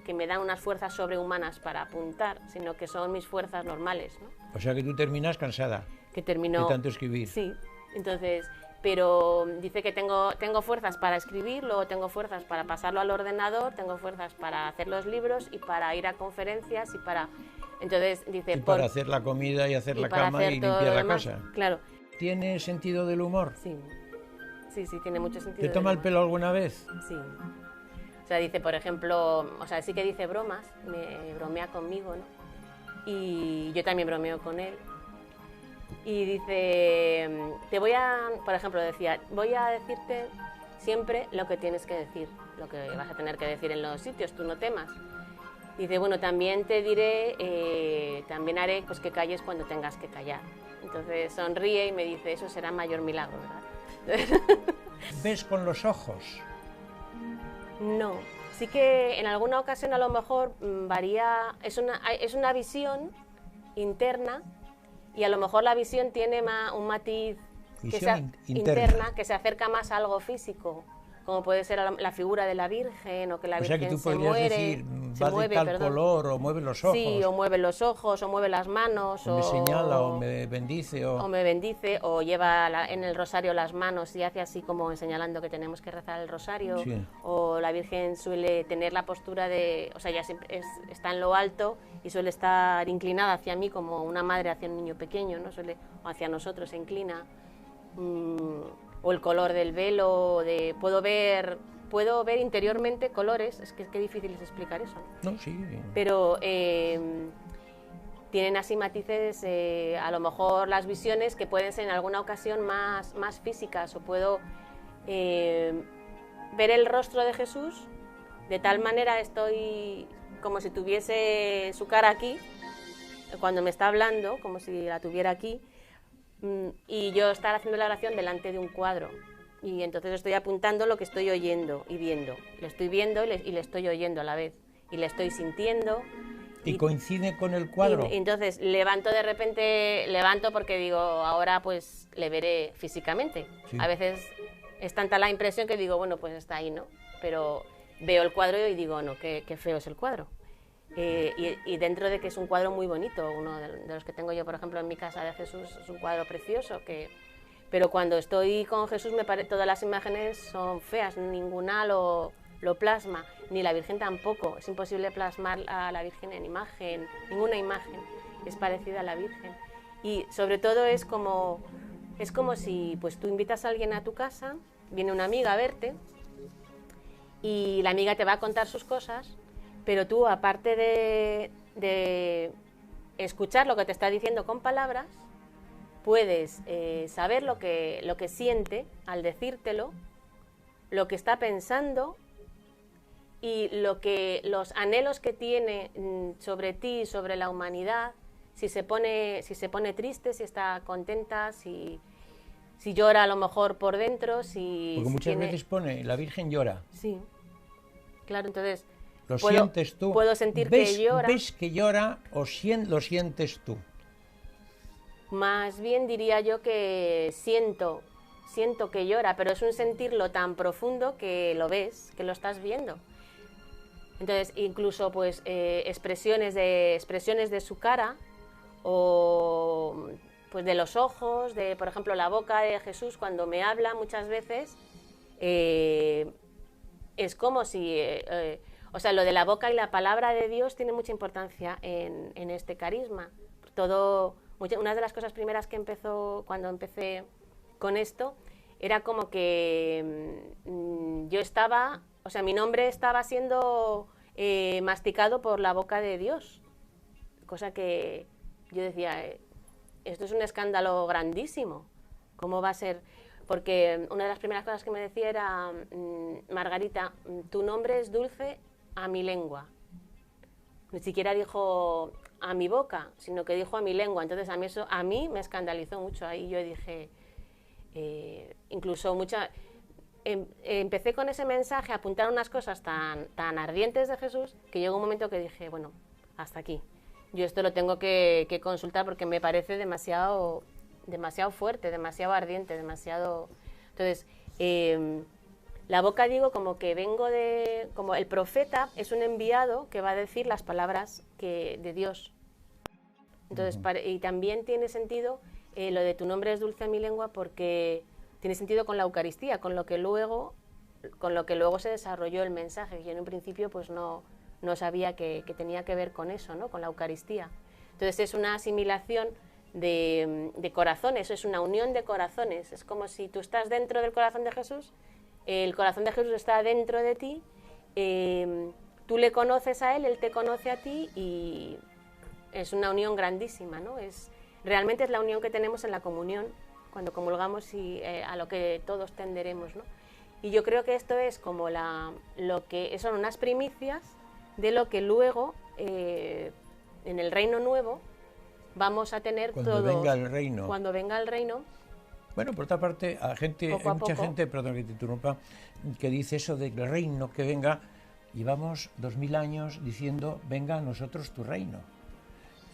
que me dan unas fuerzas sobrehumanas para apuntar, sino que son mis fuerzas normales, ¿no? O sea que tú terminas cansada. Que termino... De tanto escribir. Sí, entonces... pero dice que tengo fuerzas para escribir, luego tengo fuerzas para pasarlo al ordenador, tengo fuerzas para hacer los libros y para ir a conferencias y para... Entonces dice... Y para hacer la comida y hacer la cama y limpiar la casa. Claro. ¿Tiene sentido del humor? Sí, sí, sí, tiene mucho sentido. ¿Te toma el pelo alguna vez? Sí. O sea, dice, por ejemplo, o sea, sí que dice bromas, me bromea conmigo, ¿no? Y yo también bromeo con él. Y dice, por ejemplo, decía, voy a decirte siempre lo que tienes que decir, lo que vas a tener que decir en los sitios, tú no temas. Dice, bueno, también te diré, también haré pues que calles cuando tengas que callar. Entonces sonríe y me dice, eso será mayor milagro, ¿verdad? ¿Ves con los ojos? No, sí que en alguna ocasión a lo mejor varía, es una visión interna y a lo mejor la visión tiene un matiz interna que se acerca más a algo físico, como puede ser la figura de la Virgen o que la Virgen se muere, decir, va de tal color o mueve los ojos. Sí, o mueve los ojos o mueve las manos o me señala o me bendice o me bendice o lleva en el rosario las manos y hace así como señalando que tenemos que rezar el rosario. Sí. O la Virgen suele tener la postura de, o sea, ya siempre está en lo alto y suele estar inclinada hacia mí como una madre hacia un niño pequeño, ¿no? O hacia nosotros se inclina. O el color del velo, puedo ver interiormente colores, es que qué difícil es explicar eso. No, sí. Pero tienen así matices, a lo mejor las visiones que pueden ser en alguna ocasión más físicas, o puedo ver el rostro de Jesús, de tal manera estoy como si tuviese su cara aquí, cuando me está hablando, como si la tuviera aquí, y yo estar haciendo la oración delante de un cuadro y entonces estoy apuntando lo que estoy oyendo y viendo, le estoy viendo y le estoy oyendo a la vez y le estoy sintiendo y coincide con el cuadro y entonces levanto porque digo ahora pues le veré físicamente. Sí. A veces es tanta la impresión que digo bueno pues está ahí, ¿no? Pero veo el cuadro y digo no, qué feo es el cuadro. Y dentro de que es un cuadro muy bonito, uno de los que tengo yo, por ejemplo, en mi casa de Jesús, es un cuadro precioso, pero cuando estoy con Jesús todas las imágenes son feas, ninguna lo plasma, ni la Virgen tampoco, es imposible plasmar a la Virgen en imagen, ninguna imagen es parecida a la Virgen. Y sobre todo es como si pues, tú invitas a alguien a tu casa, viene una amiga a verte y la amiga te va a contar sus cosas, pero tú, aparte de escuchar lo que te está diciendo con palabras, puedes saber lo que siente al decírtelo, lo que está pensando y los anhelos que tiene sobre ti, sobre la humanidad, si se pone triste, si está contenta, si llora a lo mejor por dentro, Porque muchas veces pone, la Virgen llora. Sí, claro, entonces... sientes tú. Puedo sentir que llora. ¿Ves que llora o lo sientes tú? Más bien diría yo que siento que llora, pero es un sentirlo tan profundo que lo ves, que lo estás viendo. Entonces, incluso pues expresiones de su cara o pues de los ojos, por ejemplo, la boca de Jesús cuando me habla muchas veces es como si... o sea, lo de la boca y la palabra de Dios tiene mucha importancia en este carisma. Una de las cosas primeras que cuando empecé con esto, era como que yo estaba, o sea, mi nombre estaba siendo masticado por la boca de Dios. Cosa que yo decía, esto es un escándalo grandísimo. ¿Cómo va a ser? Porque una de las primeras cosas que me decía era, Margarita, tu nombre es dulce a mi lengua. Ni siquiera dijo a mi boca, sino que dijo a mi lengua. Entonces eso a mí me escandalizó mucho. Ahí yo dije, incluso empecé con ese mensaje a apuntar unas cosas tan ardientes de Jesús que llegó un momento que dije, bueno, hasta aquí. Yo esto lo tengo que consultar porque me parece demasiado fuerte, demasiado ardiente, demasiado... Entonces, la boca digo como que como el profeta es un enviado que va a decir las palabras de Dios. Entonces, y también tiene sentido lo de tu nombre es dulce a mi lengua porque tiene sentido con la Eucaristía, con lo que luego se desarrolló el mensaje, que en un principio pues no sabía que tenía que ver con eso, ¿no? Con la Eucaristía. Entonces es una asimilación de corazones, es una unión de corazones, es como si tú estás dentro del corazón de Jesús, el corazón de Jesús está dentro de ti, tú le conoces a él te conoce a ti y es una unión grandísima, ¿no? Realmente es la unión que tenemos en la comunión, cuando comulgamos y a lo que todos tenderemos, ¿no? Y yo creo que esto es como lo que son unas primicias de lo que luego en el Reino Nuevo vamos a tener cuando venga el reino. Cuando venga el reino. Bueno, por otra parte, hay mucha gente, perdón que te interrumpa, que dice eso de que el reino que venga, llevamos 2000 años diciendo, venga a nosotros tu reino.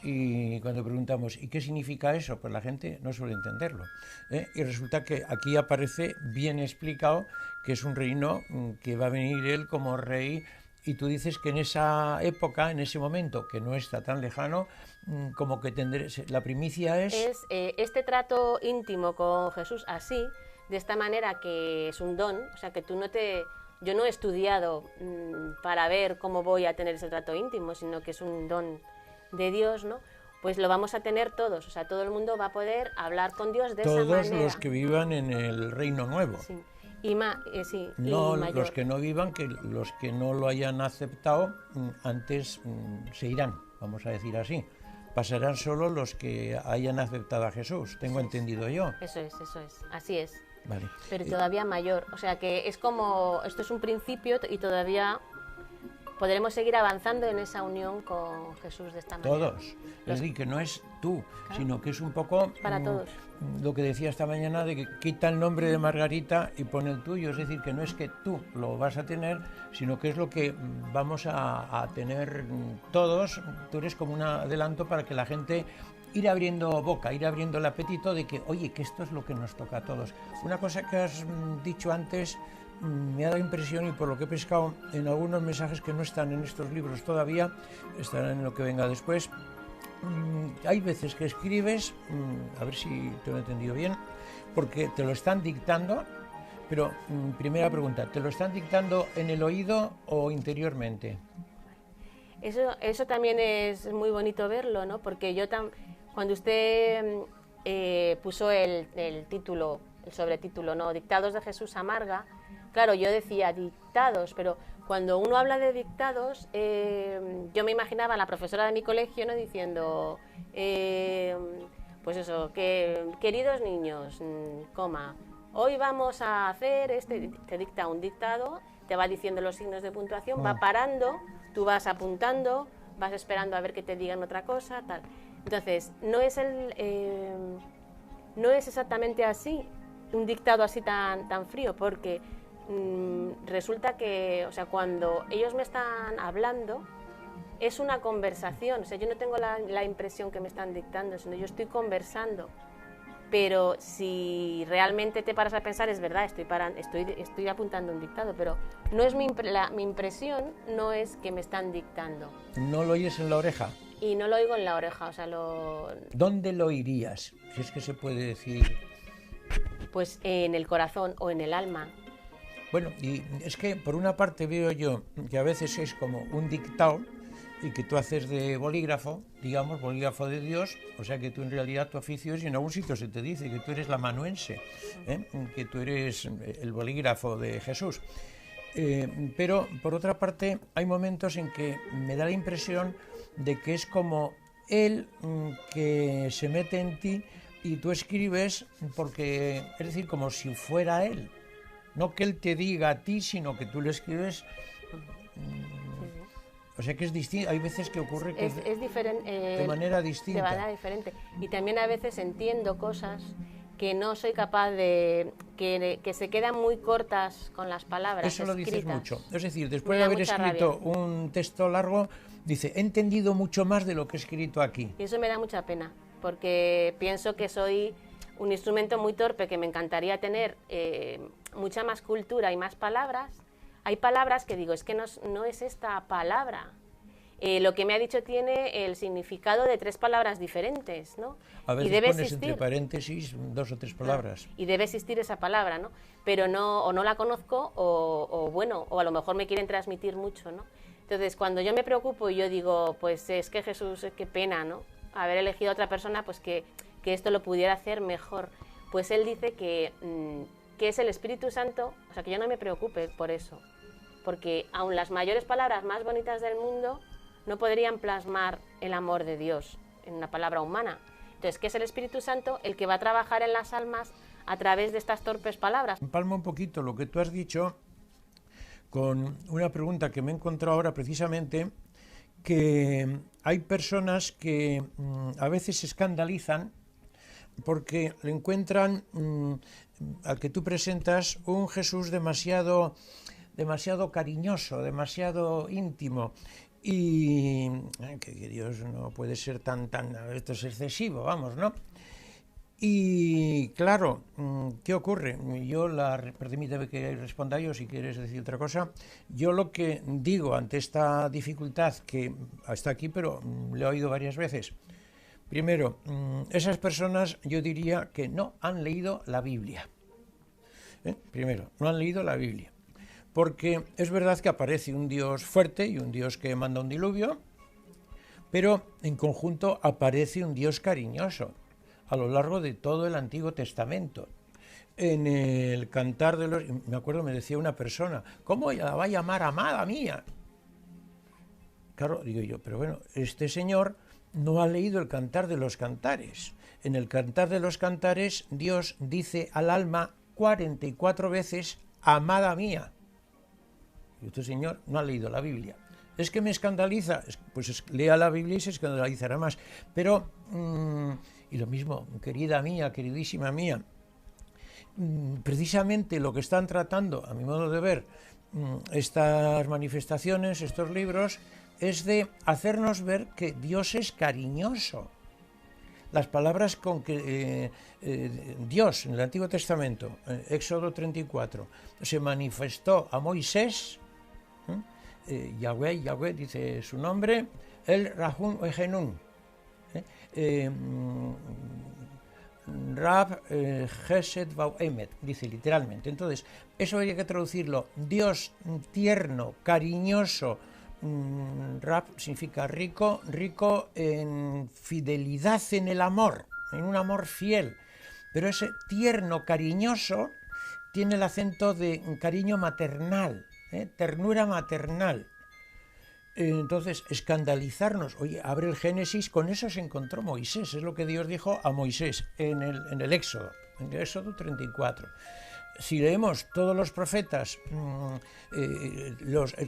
Y cuando preguntamos, ¿y qué significa eso? Pues la gente no suele entenderlo. Y resulta que aquí aparece bien explicado que es un reino que va a venir él como rey, y tú dices que en esa época, en ese momento, que no está tan lejano, como que la primicia es este trato íntimo con Jesús así, de esta manera, que es un don, o sea, que yo no he estudiado para ver cómo voy a tener ese trato íntimo, sino que es un don de Dios, ¿no? Pues lo vamos a tener todos, o sea, todo el mundo va a poder hablar con Dios de esa manera. Todos los que vivan en el Reino Nuevo. Sí. No los que no vivan, que los que no lo hayan aceptado antes se irán, vamos a decir así. Pasarán solo los que hayan aceptado a Jesús, tengo entendido yo. Eso es, así es. Vale. Pero todavía mayor, o sea que es como, esto es un principio y todavía podremos seguir avanzando en esa unión con Jesús de esta manera. Todos. Es decir, que no es tú, claro, sino que es un poco para todos. Lo que decía esta mañana de que quita el nombre de Margarita y pone el tuyo. Es decir, que no es que tú lo vas a tener, sino que es lo que vamos a tener todos. Tú eres como un adelanto para que la gente ir abriendo boca, ir abriendo el apetito de que, oye, que esto es lo que nos toca a todos. Una cosa que has dicho antes me ha dado impresión, y por lo que he pescado en algunos mensajes que no están en estos libros todavía, estarán en lo que venga después. Hay veces que escribes, a ver si te lo he entendido bien, porque te lo están dictando, pero primera pregunta, ¿te lo están dictando en el oído o interiormente? Eso también es muy bonito verlo, ¿no? Porque cuando usted puso el título, el sobretítulo, ¿no? Dictados de Jesús Amarga, claro, yo decía dictados, pero cuando uno habla de dictados, yo me imaginaba a la profesora de mi colegio, ¿no? Diciendo, pues eso, que queridos niños, hoy vamos a hacer te dicta un dictado, te va diciendo los signos de puntuación, va parando, tú vas apuntando, vas esperando a ver que te digan otra cosa, tal. Entonces, no es exactamente así, un dictado así tan frío, porque resulta que, o sea, cuando ellos me están hablando, es una conversación, o sea, yo no tengo la impresión que me están dictando, sino yo estoy conversando. Pero si realmente te paras a pensar, es verdad, estoy apuntando un dictado, pero no es mi impresión no es que me están dictando. ¿No lo oyes en la oreja? Y no lo oigo en la oreja, o sea, ¿Dónde lo oirías? Si es que se puede decir. Pues en el corazón o en el alma. Bueno, y es que por una parte veo yo que a veces es como un dictado y que tú haces de bolígrafo, digamos, bolígrafo de Dios, o sea que tú en realidad tu oficio es, y en algún sitio se te dice que tú eres la amanuense, que tú eres el bolígrafo de Jesús. Pero por otra parte hay momentos en que me da la impresión de que es como Él que se mete en ti y tú escribes porque, es decir, como si fuera Él. No que Él te diga a ti, sino que tú le escribes. O sea que es distinto. Hay veces que ocurre que es diferente, de manera distinta. De manera diferente. Y también a veces entiendo cosas que no soy capaz de... que se quedan muy cortas con las palabras. Eso lo dices escritas. mucho. Es decir, después de haber escrito un texto largo, dice, he entendido mucho más de lo que he escrito aquí. Y eso me da mucha pena, porque pienso que soy un instrumento muy torpe, que me encantaría tener mucha más cultura y más palabras. Hay palabras que digo, es que no es esta palabra. lo que me ha dicho tiene el significado de 3 palabras diferentes, ¿no? A veces y debe pones existir, entre paréntesis 2 o 3 palabras. y debe existir esa palabra, ¿no? Pero no, o no la conozco, o bueno, o a lo mejor me quieren transmitir mucho, ¿no? Entonces, cuando yo me preocupo y yo digo, pues es que Jesús, qué pena, ¿no? Haber elegido a otra persona, pues que esto lo pudiera hacer mejor. Pues él dice que es el Espíritu Santo, o sea, que yo no me preocupe por eso, porque aun las mayores palabras más bonitas del mundo no podrían plasmar el amor de Dios en una palabra humana. Entonces, que es el Espíritu Santo el que va a trabajar en las almas a través de estas torpes palabras. Empalma un poquito lo que tú has dicho con una pregunta que me he encontrado ahora precisamente, que hay personas que a veces se escandalizan porque le encuentran al que tú presentas un Jesús demasiado cariñoso, demasiado íntimo, y que Dios no puede ser tan, esto es excesivo, vamos, ¿no? Y claro, ¿qué ocurre? Permíteme que responda yo, si quieres decir otra cosa. Yo lo que digo ante esta dificultad, que está aquí, pero lo he oído varias veces. Primero, esas personas yo diría que no han leído la Biblia. Primero, no han leído la Biblia. Porque es verdad que aparece un Dios fuerte y un Dios que manda un diluvio, pero en conjunto aparece un Dios cariñoso a lo largo de todo el Antiguo Testamento. En el Cantar de los... Me acuerdo, me decía una persona, ¿cómo la va a llamar amada mía? Claro, digo yo, pero bueno, este señor no ha leído el Cantar de los Cantares. En el Cantar de los Cantares, Dios dice al alma 44 veces, amada mía. Y este señor no ha leído la Biblia. ¿Es que me escandaliza? Pues lea la Biblia y se escandalizará más. Pero, y lo mismo, querida mía, queridísima mía, precisamente lo que están tratando, a mi modo de ver, estas manifestaciones, estos libros, es de hacernos ver que Dios es cariñoso. Las palabras con que Dios, en el Antiguo Testamento, Éxodo 34, se manifestó a Moisés, Yahweh dice su nombre, el Rahun Ejenun, Rab Gesed Vau Emet, dice literalmente. Entonces, eso hay que traducirlo, Dios tierno, cariñoso. Rab significa rico, rico en fidelidad en el amor, en un amor fiel. Pero ese tierno, cariñoso, tiene el acento de cariño maternal, ternura maternal. Entonces, escandalizarnos, oye, abre el Génesis, con eso se encontró Moisés, es lo que Dios dijo a Moisés en el Éxodo, en el Éxodo 34. Si leemos todos los profetas,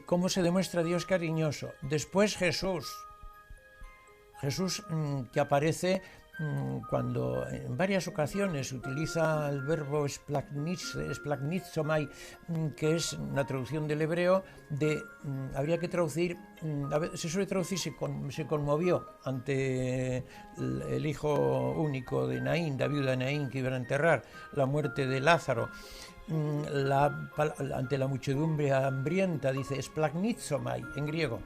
cómo se demuestra Dios cariñoso, después Jesús que aparece cuando en varias ocasiones utiliza el verbo esplagnitzomai, que es una traducción del hebreo, habría que traducir, se suele traducir, se conmovió ante el hijo único de Naín, la viuda de Naín, que iban a enterrar, la muerte de Lázaro, ante la muchedumbre hambrienta, dice esplagnitzomai en griego.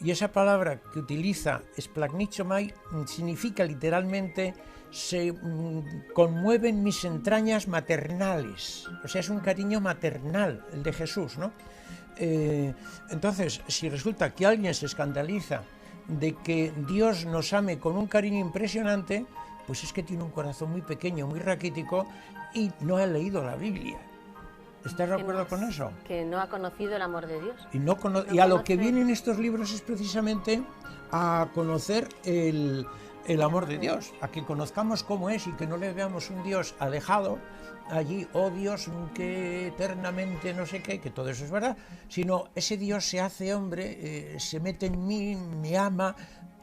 Y esa palabra que utiliza, esplagnitzomai, significa literalmente se conmueven mis entrañas maternales. O sea, es un cariño maternal el de Jesús, ¿no? Entonces, si resulta que alguien se escandaliza de que Dios nos ame con un cariño impresionante, pues es que tiene un corazón muy pequeño, muy raquítico y no ha leído la Biblia. ¿Estás de acuerdo con eso? Que no ha conocido el amor de Dios. Y a lo que vienen estos libros es precisamente a conocer el amor de Dios, a que conozcamos cómo es y que no le veamos un Dios alejado allí, oh Dios, que eternamente no sé qué, que todo eso es verdad, sino ese Dios se hace hombre, se mete en mí, me ama.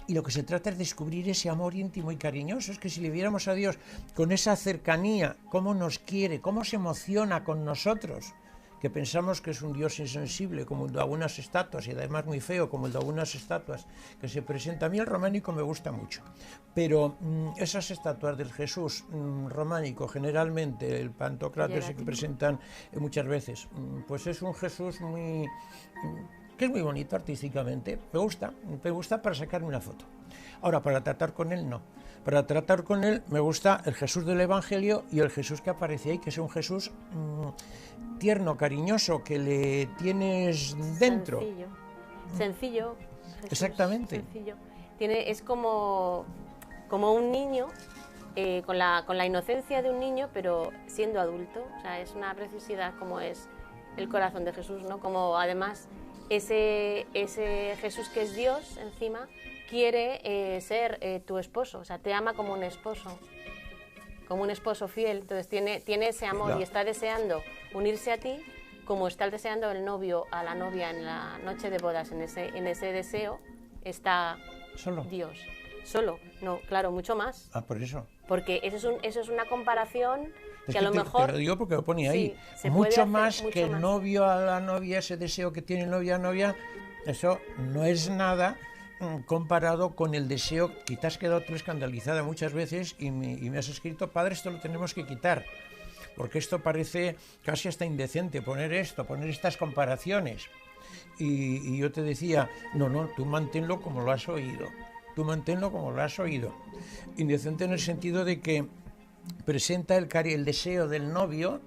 Y lo que se trata es descubrir ese amor íntimo y cariñoso. Es que si le viéramos a Dios con esa cercanía, cómo nos quiere, cómo se emociona con nosotros, que pensamos que es un Dios insensible, como el de algunas estatuas, y además muy feo, como el de algunas estatuas que se presenta. A mí el románico me gusta mucho, pero esas estatuas del Jesús románico, generalmente el Pantocrator que presentan muchas veces, pues es un Jesús muy que es muy bonito artísticamente, me gusta para sacarme una foto. Ahora, para tratar con él, no. Para tratar con él me gusta el Jesús del Evangelio y el Jesús que aparece ahí, que es un Jesús tierno, cariñoso, que le tienes dentro. Sencillo. Jesús, exactamente. Sencillo. Es como un niño, con la inocencia de un niño, pero siendo adulto. O sea, es una preciosidad como es el corazón de Jesús, ¿no? Como además ese Jesús que es Dios encima quiere ser tu esposo, o sea, te ama como un esposo fiel. Entonces tiene ese amor, claro, y está deseando unirse a ti como está deseando el novio a la novia en la noche de bodas. En ese deseo está solo Dios. Solo, no, claro, mucho más. Por eso. Porque eso es una comparación que a lo mejor... Te lo digo porque lo pone ahí. Sí, mucho más que el novio a la novia, ese deseo que tiene el novio a la novia, eso no es nada comparado con el deseo que te has quedado tú escandalizada muchas veces y me has escrito, padre, esto lo tenemos que quitar, porque esto parece casi hasta indecente, poner estas comparaciones. Y yo te decía, no, tú manténlo como lo has oído. Indecente en el sentido de que presenta el deseo del novio,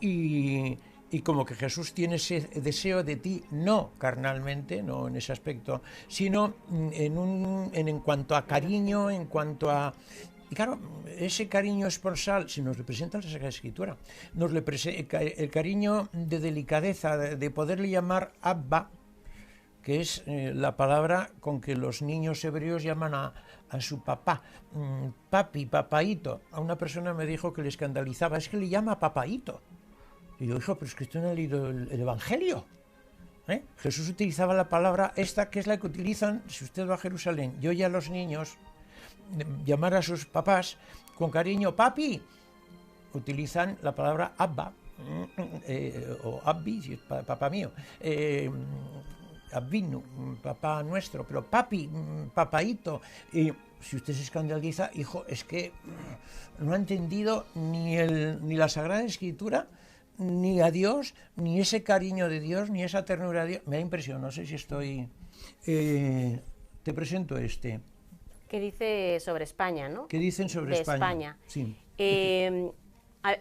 y como que Jesús tiene ese deseo de ti, no carnalmente, no en ese aspecto, sino en cuanto a cariño, en cuanto a... Y claro, ese cariño esponsal, si nos representa la Sagrada Escritura, el cariño de delicadeza, de poderle llamar Abba, que es la palabra con que los niños hebreos llaman a su papá, papi, papaíto. A una persona me dijo que le escandalizaba, es que le llama papaíto. Y yo, hijo, pero es que usted no ha leído el Evangelio. Jesús utilizaba la palabra esta, que es la que utilizan, si usted va a Jerusalén, y oye a los niños llamar a sus papás con cariño, papi, utilizan la palabra Abba, o Abbi, si es papá mío, Abvinu, papá nuestro, pero papi, papaíto. Y si usted se escandaliza, hijo, es que no ha entendido ni la Sagrada Escritura, ni a Dios, ni ese cariño de Dios, ni esa ternura de Dios. Me da impresión, no sé si estoy... te presento este. Que dice sobre España, ¿no? ¿Qué dicen sobre España? Sí.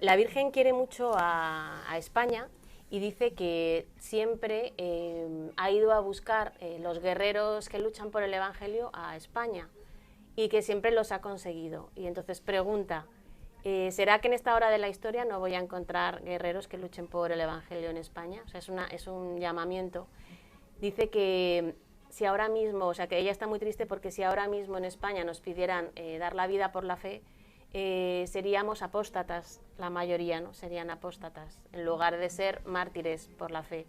La Virgen quiere mucho a España y dice que siempre ha ido a buscar los guerreros que luchan por el Evangelio a España y que siempre los ha conseguido. Y entonces pregunta, ¿será que en esta hora de la historia no voy a encontrar guerreros que luchen por el Evangelio en España? O sea, es un llamamiento. Dice que si ahora mismo, o sea, que ella está muy triste porque si ahora mismo en España nos pidieran dar la vida por la fe, seríamos apóstatas, la mayoría, ¿no? Serían apóstatas, en lugar de ser mártires por la fe.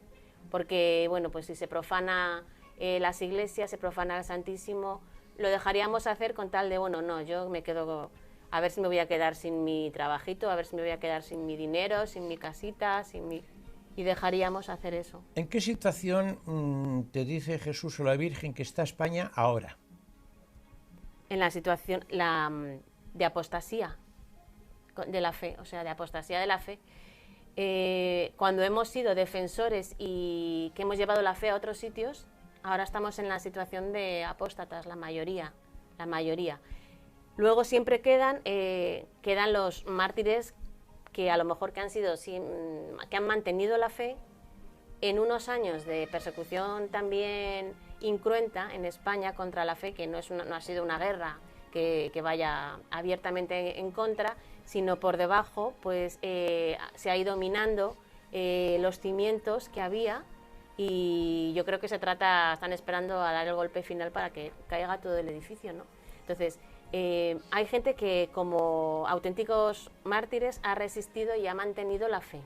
Porque, bueno, pues si se profana las iglesias, se profana el Santísimo, lo dejaríamos hacer con tal de, bueno, no, yo me quedo, a ver si me voy a quedar sin mi trabajito, a ver si me voy a quedar sin mi dinero, sin mi casita, y dejaríamos hacer eso. ¿En qué situación te dice Jesús o la Virgen que está España ahora? En la situación de apostasía de la fe, o sea, de apostasía de la fe. Cuando hemos sido defensores y que hemos llevado la fe a otros sitios, ahora estamos en la situación de apóstatas, la mayoría. Luego siempre quedan los mártires que a lo mejor que han mantenido la fe en unos años de persecución también incruenta en España contra la fe, que no ha sido una guerra que vaya abiertamente en contra, sino por debajo pues se ha ido minando los cimientos que había, y yo creo que están esperando a dar el golpe final para que caiga todo el edificio, ¿no? Entonces, hay gente que como auténticos mártires ha resistido y ha mantenido la fe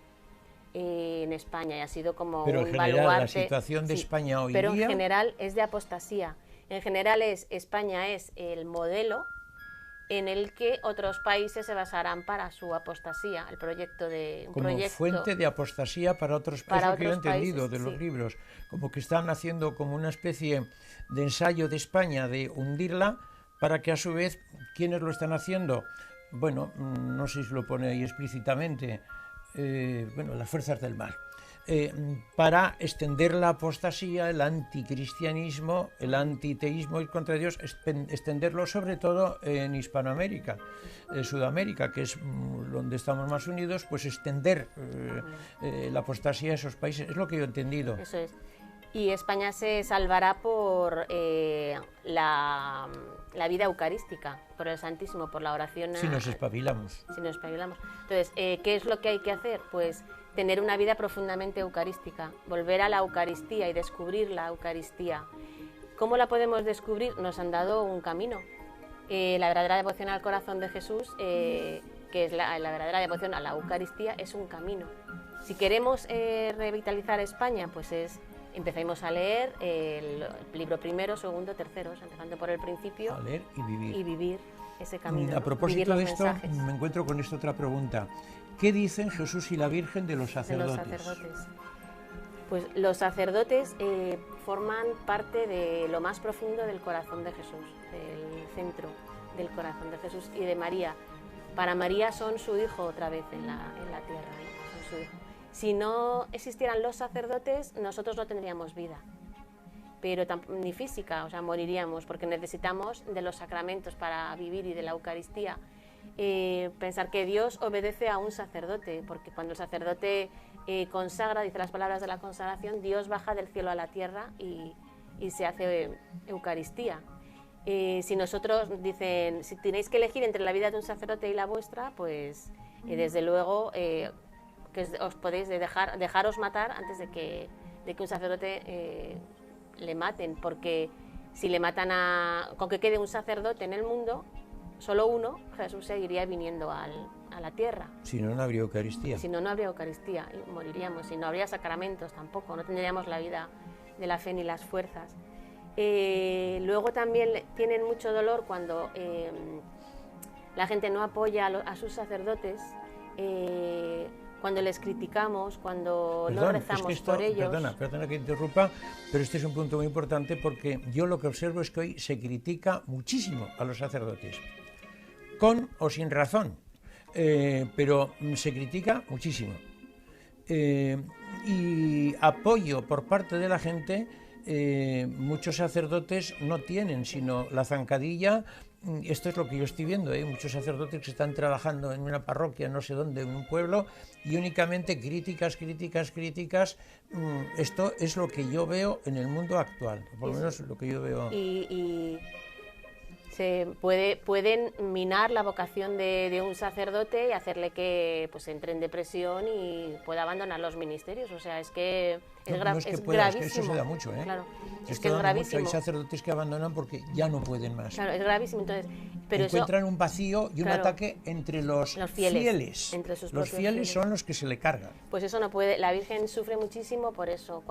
en España, y ha sido como pero un en general, baluarte. la situación de España hoy pero día... en general es de apostasía. En general España es el modelo en el que otros países se basarán para su apostasía, el proyecto de... Como fuente de apostasía para otros países, que yo he entendido de los libros, como que están haciendo como una especie de ensayo de España de hundirla, para que a su vez, ¿quiénes lo están haciendo? Bueno, no sé si lo pone ahí explícitamente, las fuerzas del mal. para extender la apostasía, el anticristianismo, el antiteísmo y contra Dios, extenderlo sobre todo en Hispanoamérica, Sudamérica, que es donde estamos más unidos, pues extender la apostasía a esos países, es lo que yo he entendido. Eso es. Y España se salvará por la vida eucarística, por el Santísimo, por la oración. Si nos espabilamos. Si nos espabilamos. Entonces, ¿qué es lo que hay que hacer? Pues tener una vida profundamente eucarística, volver a la Eucaristía y descubrir la Eucaristía. ¿Cómo la podemos descubrir? Nos han dado un camino. La verdadera devoción al corazón de Jesús, que es la verdadera devoción a la Eucaristía, es un camino. Si queremos revitalizar España, pues empecemos a leer el libro primero, segundo, tercero, empezando por el principio. A leer y vivir. Y vivir ese camino. A propósito de esto, mensajes. me encuentro con esta otra pregunta. ¿Qué dicen Jesús y la Virgen de los sacerdotes? De los sacerdotes. Pues los sacerdotes forman parte de lo más profundo del corazón de Jesús, del centro del corazón de Jesús y de María. Para María son su hijo otra vez en la tierra, ¿no? Son su hijo. Si no existieran los sacerdotes, nosotros no tendríamos vida, pero ni física, o sea, moriríamos, porque necesitamos de los sacramentos para vivir y de la Eucaristía. Pensar que Dios obedece a un sacerdote, porque cuando el sacerdote consagra, dice las palabras de la consagración, Dios baja del cielo a la tierra y se hace Eucaristía. Si nosotros dicen, si tenéis que elegir entre la vida de un sacerdote y la vuestra, pues desde luego que os podéis dejaros matar antes de que un sacerdote le maten, porque si le matan con que quede un sacerdote en el mundo, solo uno, Jesús seguiría viniendo a la tierra. Si no, no habría Eucaristía. Si no, no habría Eucaristía, y moriríamos. Si no habría sacramentos tampoco, no tendríamos la vida de la fe ni las fuerzas. Luego también tienen mucho dolor cuando la gente no apoya a sus sacerdotes, cuando les criticamos, cuando no rezamos por ellos. Perdona que interrumpa, pero este es un punto muy importante porque yo lo que observo es que hoy se critica muchísimo a los sacerdotes, con o sin razón, pero se critica muchísimo. Y apoyo por parte de la gente, muchos sacerdotes no tienen sino la zancadilla. Esto es lo que yo estoy viendo, muchos sacerdotes que están trabajando en una parroquia, no sé dónde, en un pueblo, y únicamente críticas. Esto es lo que yo veo en el mundo actual, por lo menos lo que yo veo. Y se pueden minar la vocación de un sacerdote y hacerle que pues entre en depresión y pueda abandonar los ministerios. O sea, es que es gravísimo. Es que eso se da mucho, Claro, es que es gravísimo. Hay sacerdotes que abandonan porque ya no pueden más. Claro, es gravísimo. Entonces, pero encuentran un vacío y un ataque entre los fieles. Entre sus los fieles son los que se le cargan. Pues eso no puede. La Virgen sufre muchísimo por eso.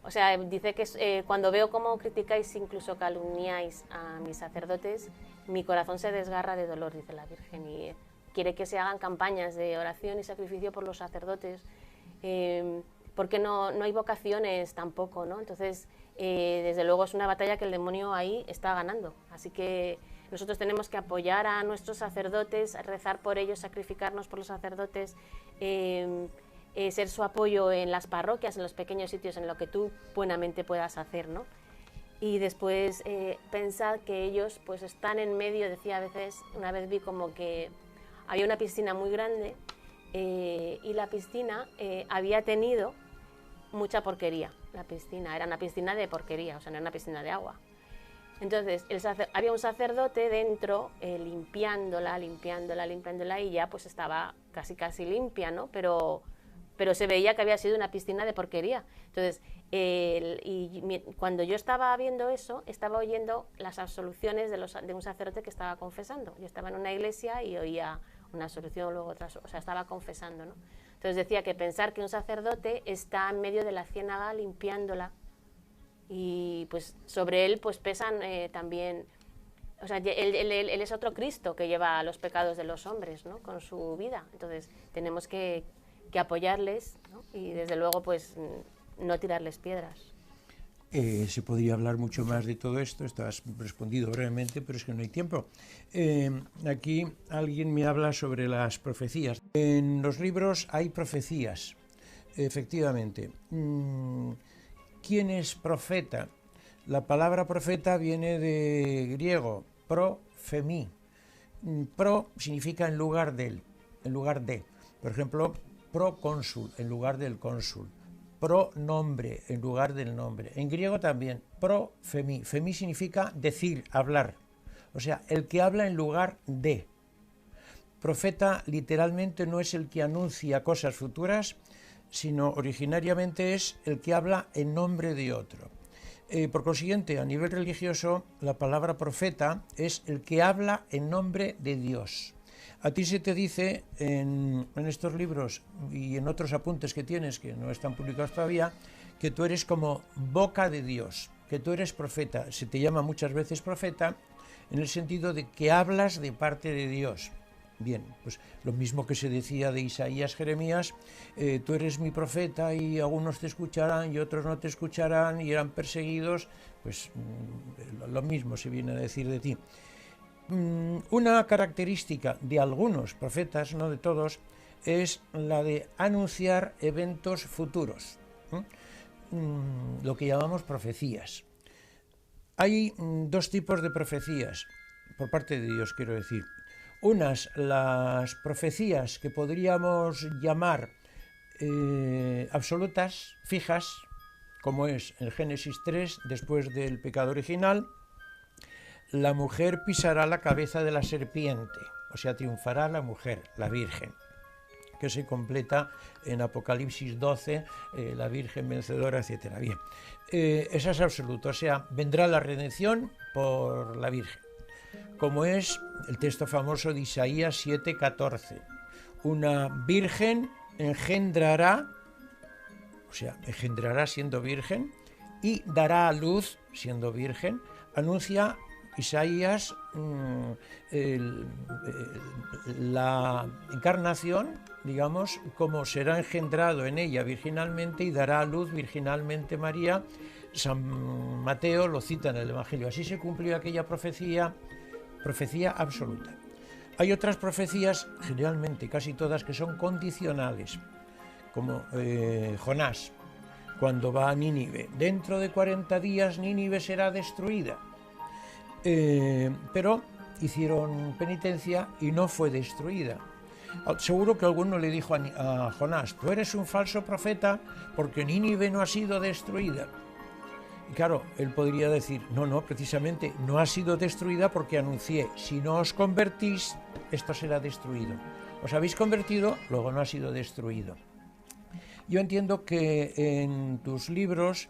O sea, dice que cuando veo cómo criticáis, incluso calumniáis a mis sacerdotes, mi corazón se desgarra de dolor, dice la Virgen, y quiere que se hagan campañas de oración y sacrificio por los sacerdotes, porque no hay vocaciones tampoco, ¿no? Entonces, desde luego es una batalla que el demonio ahí está ganando, así que nosotros tenemos que apoyar a nuestros sacerdotes, rezar por ellos, sacrificarnos por los sacerdotes, ser su apoyo en las parroquias, en los pequeños sitios, en lo que tú buenamente puedas hacer, ¿no? Y después pensar que ellos pues están en medio, decía a veces, una vez vi como que había una piscina muy grande y la piscina había tenido mucha porquería. La piscina era una piscina de porquería, o sea, no era una piscina de agua. Entonces, había un sacerdote dentro limpiándola y ya pues estaba casi limpia, ¿no? Pero se veía que había sido una piscina de porquería. Entonces, cuando yo estaba viendo eso, estaba oyendo las absoluciones de un sacerdote que estaba confesando. Yo estaba en una iglesia y oía una absolución, luego otra, o sea, estaba confesando, ¿no? Entonces decía que pensar que un sacerdote está en medio de la ciénaga limpiándola y pues sobre él pues pesan también, o sea, él es otro Cristo que lleva los pecados de los hombres, ¿no? Con su vida. Entonces tenemos que apoyarles, ¿no? Y desde luego pues no tirarles piedras. Se podría hablar mucho más de todo esto, has respondido brevemente, pero es que no hay tiempo. Aquí alguien me habla sobre las profecías. En los libros hay profecías. efectivamente. ¿Quién es profeta? La palabra profeta viene de griego, pro-femí. Pro significa en lugar del, en lugar de. Por ejemplo, procónsul, en lugar del cónsul. Pronombre, en lugar del nombre. En griego también, pro-femí. Femí significa decir, hablar. O sea, el que habla en lugar de. Profeta literalmente no es el que anuncia cosas futuras, sino originariamente es el que habla en nombre de otro. Por consiguiente, a nivel religioso, la palabra profeta es el que habla en nombre de Dios. A ti se te dice en estos libros y en otros apuntes que tienes, que no están publicados todavía, que tú eres como boca de Dios, que tú eres profeta. Se te llama muchas veces profeta en el sentido de que hablas de parte de Dios. Bien, pues lo mismo que se decía de Isaías, Jeremías, tú eres mi profeta y algunos te escucharán y otros no te escucharán y eran perseguidos, pues lo mismo se viene a decir de ti. Una característica de algunos profetas, no de todos, es la de anunciar eventos futuros, lo que llamamos profecías. Hay dos tipos de profecías, por parte de Dios quiero decir. Unas, las profecías que podríamos llamar absolutas, fijas, como es en Génesis 3, después del pecado original, la mujer pisará la cabeza de la serpiente, o sea, triunfará la mujer, la Virgen, que se completa en Apocalipsis 12, la Virgen vencedora, etc. Bien, esa es absoluta, o sea, vendrá la redención por la Virgen, como es el texto famoso de Isaías 7:14. Una virgen engendrará, o sea, engendrará siendo virgen, y dará a luz siendo virgen. Anuncia Isaías la encarnación, digamos, como será engendrado en ella virginalmente y dará a luz virginalmente María. San Mateo lo cita en el Evangelio. Así se cumplió aquella profecía absoluta. Hay otras profecías, generalmente casi todas, que son condicionales, como Jonás, cuando va a Nínive. Dentro de 40 días Nínive será destruida. Pero hicieron penitencia y no fue destruida. Seguro que alguno le dijo a Jonás, tú eres un falso profeta porque Nínive no ha sido destruida. Y claro, él podría decir, no, precisamente no ha sido destruida porque anuncié, si no os convertís, esto será destruido. Os habéis convertido, luego no ha sido destruido. Yo entiendo que en tus libros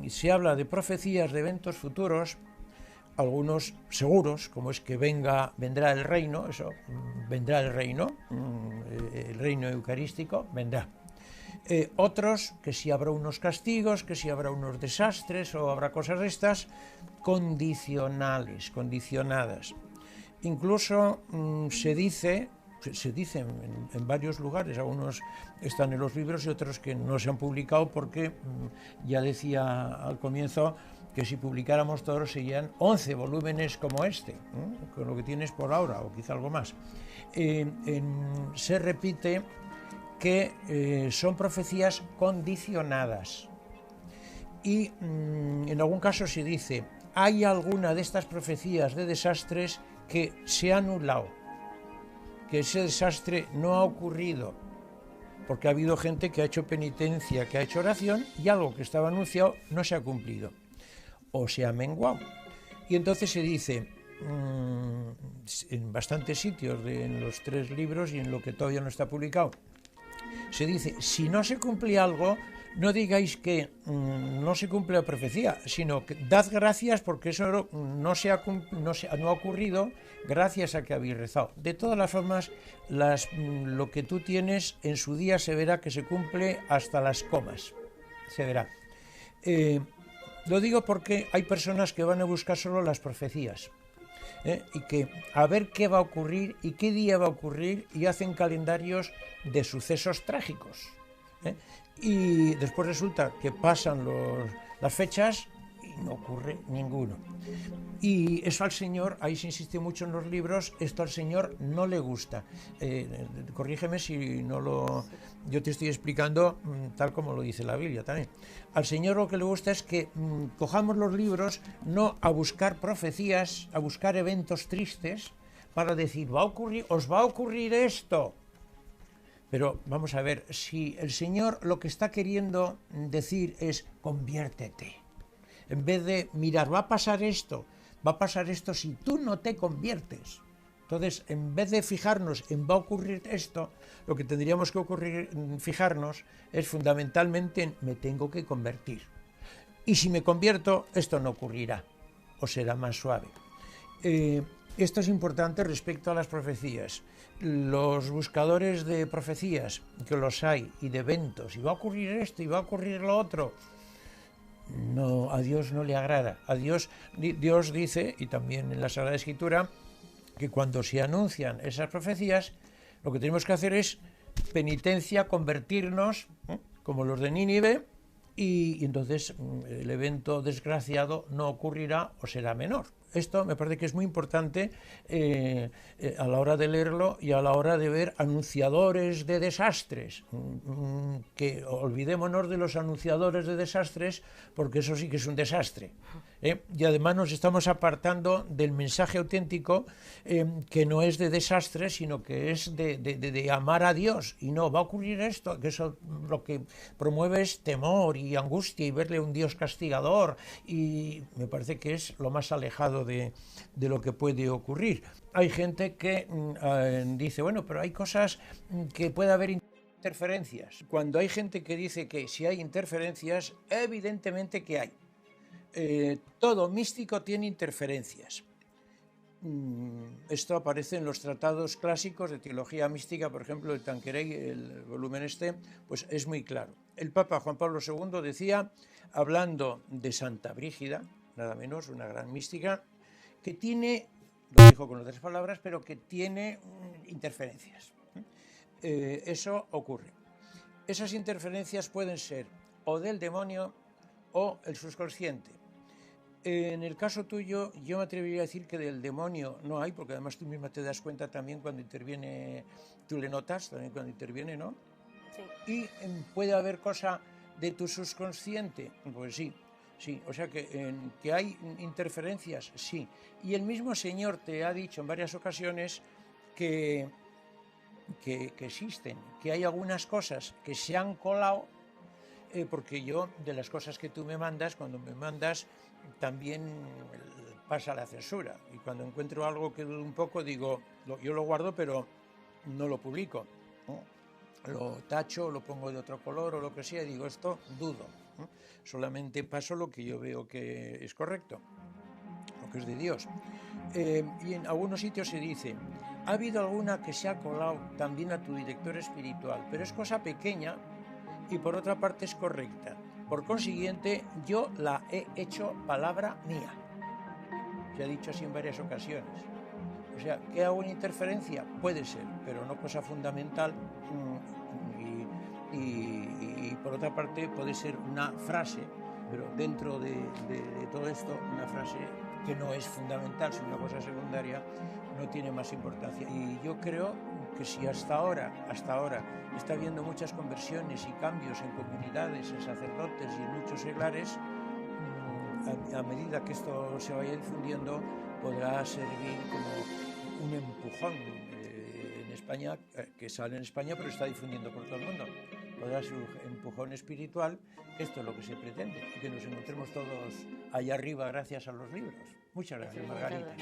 se habla de profecías de eventos futuros, algunos seguros, como es que vendrá el reino, eso, vendrá el reino eucarístico, vendrá. Otros, que si habrá unos castigos, que si habrá unos desastres o habrá cosas de estas, condicionales, condicionadas. Incluso se dice en varios lugares, algunos están en los libros y otros que no se han publicado porque ya decía al comienzo que si publicáramos todos serían 11 volúmenes como este, con lo que tienes por ahora o quizá algo más. Se repite que son profecías condicionadas y en algún caso se dice hay alguna de estas profecías de desastres que se ha anulado, que ese desastre no ha ocurrido porque ha habido gente que ha hecho penitencia, que ha hecho oración y algo que estaba anunciado no se ha cumplido o se ha menguado. Y entonces se dice en bastantes sitios en los 3 libros y en lo que todavía no está publicado, se dice, si no se cumple algo, no digáis que no se cumple la profecía, sino que dad gracias porque eso no ha ocurrido gracias a que habéis rezado. De todas las formas, lo que tú tienes en su día se verá que se cumple hasta las comas, se verá. Lo digo porque hay personas que van a buscar solo las profecías. Y que a ver qué va a ocurrir y qué día va a ocurrir y hacen calendarios de sucesos trágicos. Y después resulta que pasan las fechas y no ocurre ninguno. Y eso al Señor, ahí se insiste mucho en los libros, esto al Señor no le gusta. Corrígeme si no lo... Yo te estoy explicando tal como lo dice la Biblia también. Al Señor lo que le gusta es que cojamos los libros no a buscar profecías, a buscar eventos tristes, para decir, os va a ocurrir esto. Pero vamos a ver, si el Señor lo que está queriendo decir es conviértete. En vez de mirar, va a pasar esto si tú no te conviertes. Entonces, en vez de fijarnos en va a ocurrir esto, lo que tendríamos que fijarnos es fundamentalmente en me tengo que convertir. Y si me convierto, esto no ocurrirá, o será más suave. Esto es importante respecto a las profecías. Los buscadores de profecías, que los hay, y de eventos, y va a ocurrir esto, y va a ocurrir lo otro, no, a Dios no le agrada. A Dios dice, y también en la Sagrada Escritura, que cuando se anuncian esas profecías, lo que tenemos que hacer es penitencia, convertirnos, como los de Nínive, y entonces el evento desgraciado no ocurrirá o será menor. Esto me parece que es muy importante a la hora de leerlo y a la hora de ver anunciadores de desastres. Que olvidémonos de los anunciadores de desastres, porque eso sí que es un desastre. Y además nos estamos apartando del mensaje auténtico, que no es de desastre, sino que es de amar a Dios. Y no, va a ocurrir esto, que eso lo que promueve es temor y angustia y verle a un Dios castigador. Y me parece que es lo más alejado de lo que puede ocurrir. Hay gente que dice, bueno, pero hay cosas que puede haber interferencias. Cuando hay gente que dice que si hay interferencias, evidentemente que hay. Todo místico tiene interferencias. Esto aparece en los tratados clásicos de teología mística, por ejemplo, el Tanqueray, el volumen pues es muy claro. El Papa Juan Pablo II decía, hablando de Santa Brígida, nada menos, una gran mística, que tiene, lo dijo con otras palabras, pero que tiene interferencias. Eso ocurre. Esas interferencias pueden ser o del demonio o el subconsciente. En el caso tuyo, yo me atrevería a decir que del demonio no hay, porque además tú misma te das cuenta también cuando interviene, tú le notas también cuando interviene, ¿no? Sí. Y puede haber cosa de tu subconsciente, pues sí, o sea que hay interferencias, sí. Y el mismo Señor te ha dicho en varias ocasiones que existen, que hay algunas cosas que se han colado, porque yo, de las cosas que tú me mandas, cuando me mandas, también pasa la censura. Y cuando encuentro algo que dudo un poco, digo, yo lo guardo, pero no lo publico, ¿no? Lo tacho, lo pongo de otro color o lo que sea, y digo, esto dudo, ¿no? Solamente paso lo que yo veo que es correcto, lo que es de Dios. Y en algunos sitios se dice, ha habido alguna que se ha colado también a tu director espiritual, pero es cosa pequeña y por otra parte es correcta. Por consiguiente, yo la he hecho palabra mía. Se ha dicho así en varias ocasiones. O sea, ¿que hago una interferencia? Puede ser, pero no cosa fundamental. Y por otra parte puede ser una frase, pero dentro de todo esto, una frase que no es fundamental, sino una cosa secundaria, no tiene más importancia. Y yo creo que si hasta ahora está habiendo muchas conversiones y cambios en comunidades, en sacerdotes y en muchos seglares, a medida que esto se vaya difundiendo, podrá servir como un empujón en España, que sale en España pero está difundiendo por todo el mundo. Podrá ser un empujón espiritual, que esto es lo que se pretende, y que nos encontremos todos allá arriba gracias a los libros. Muchas gracias, Margarita.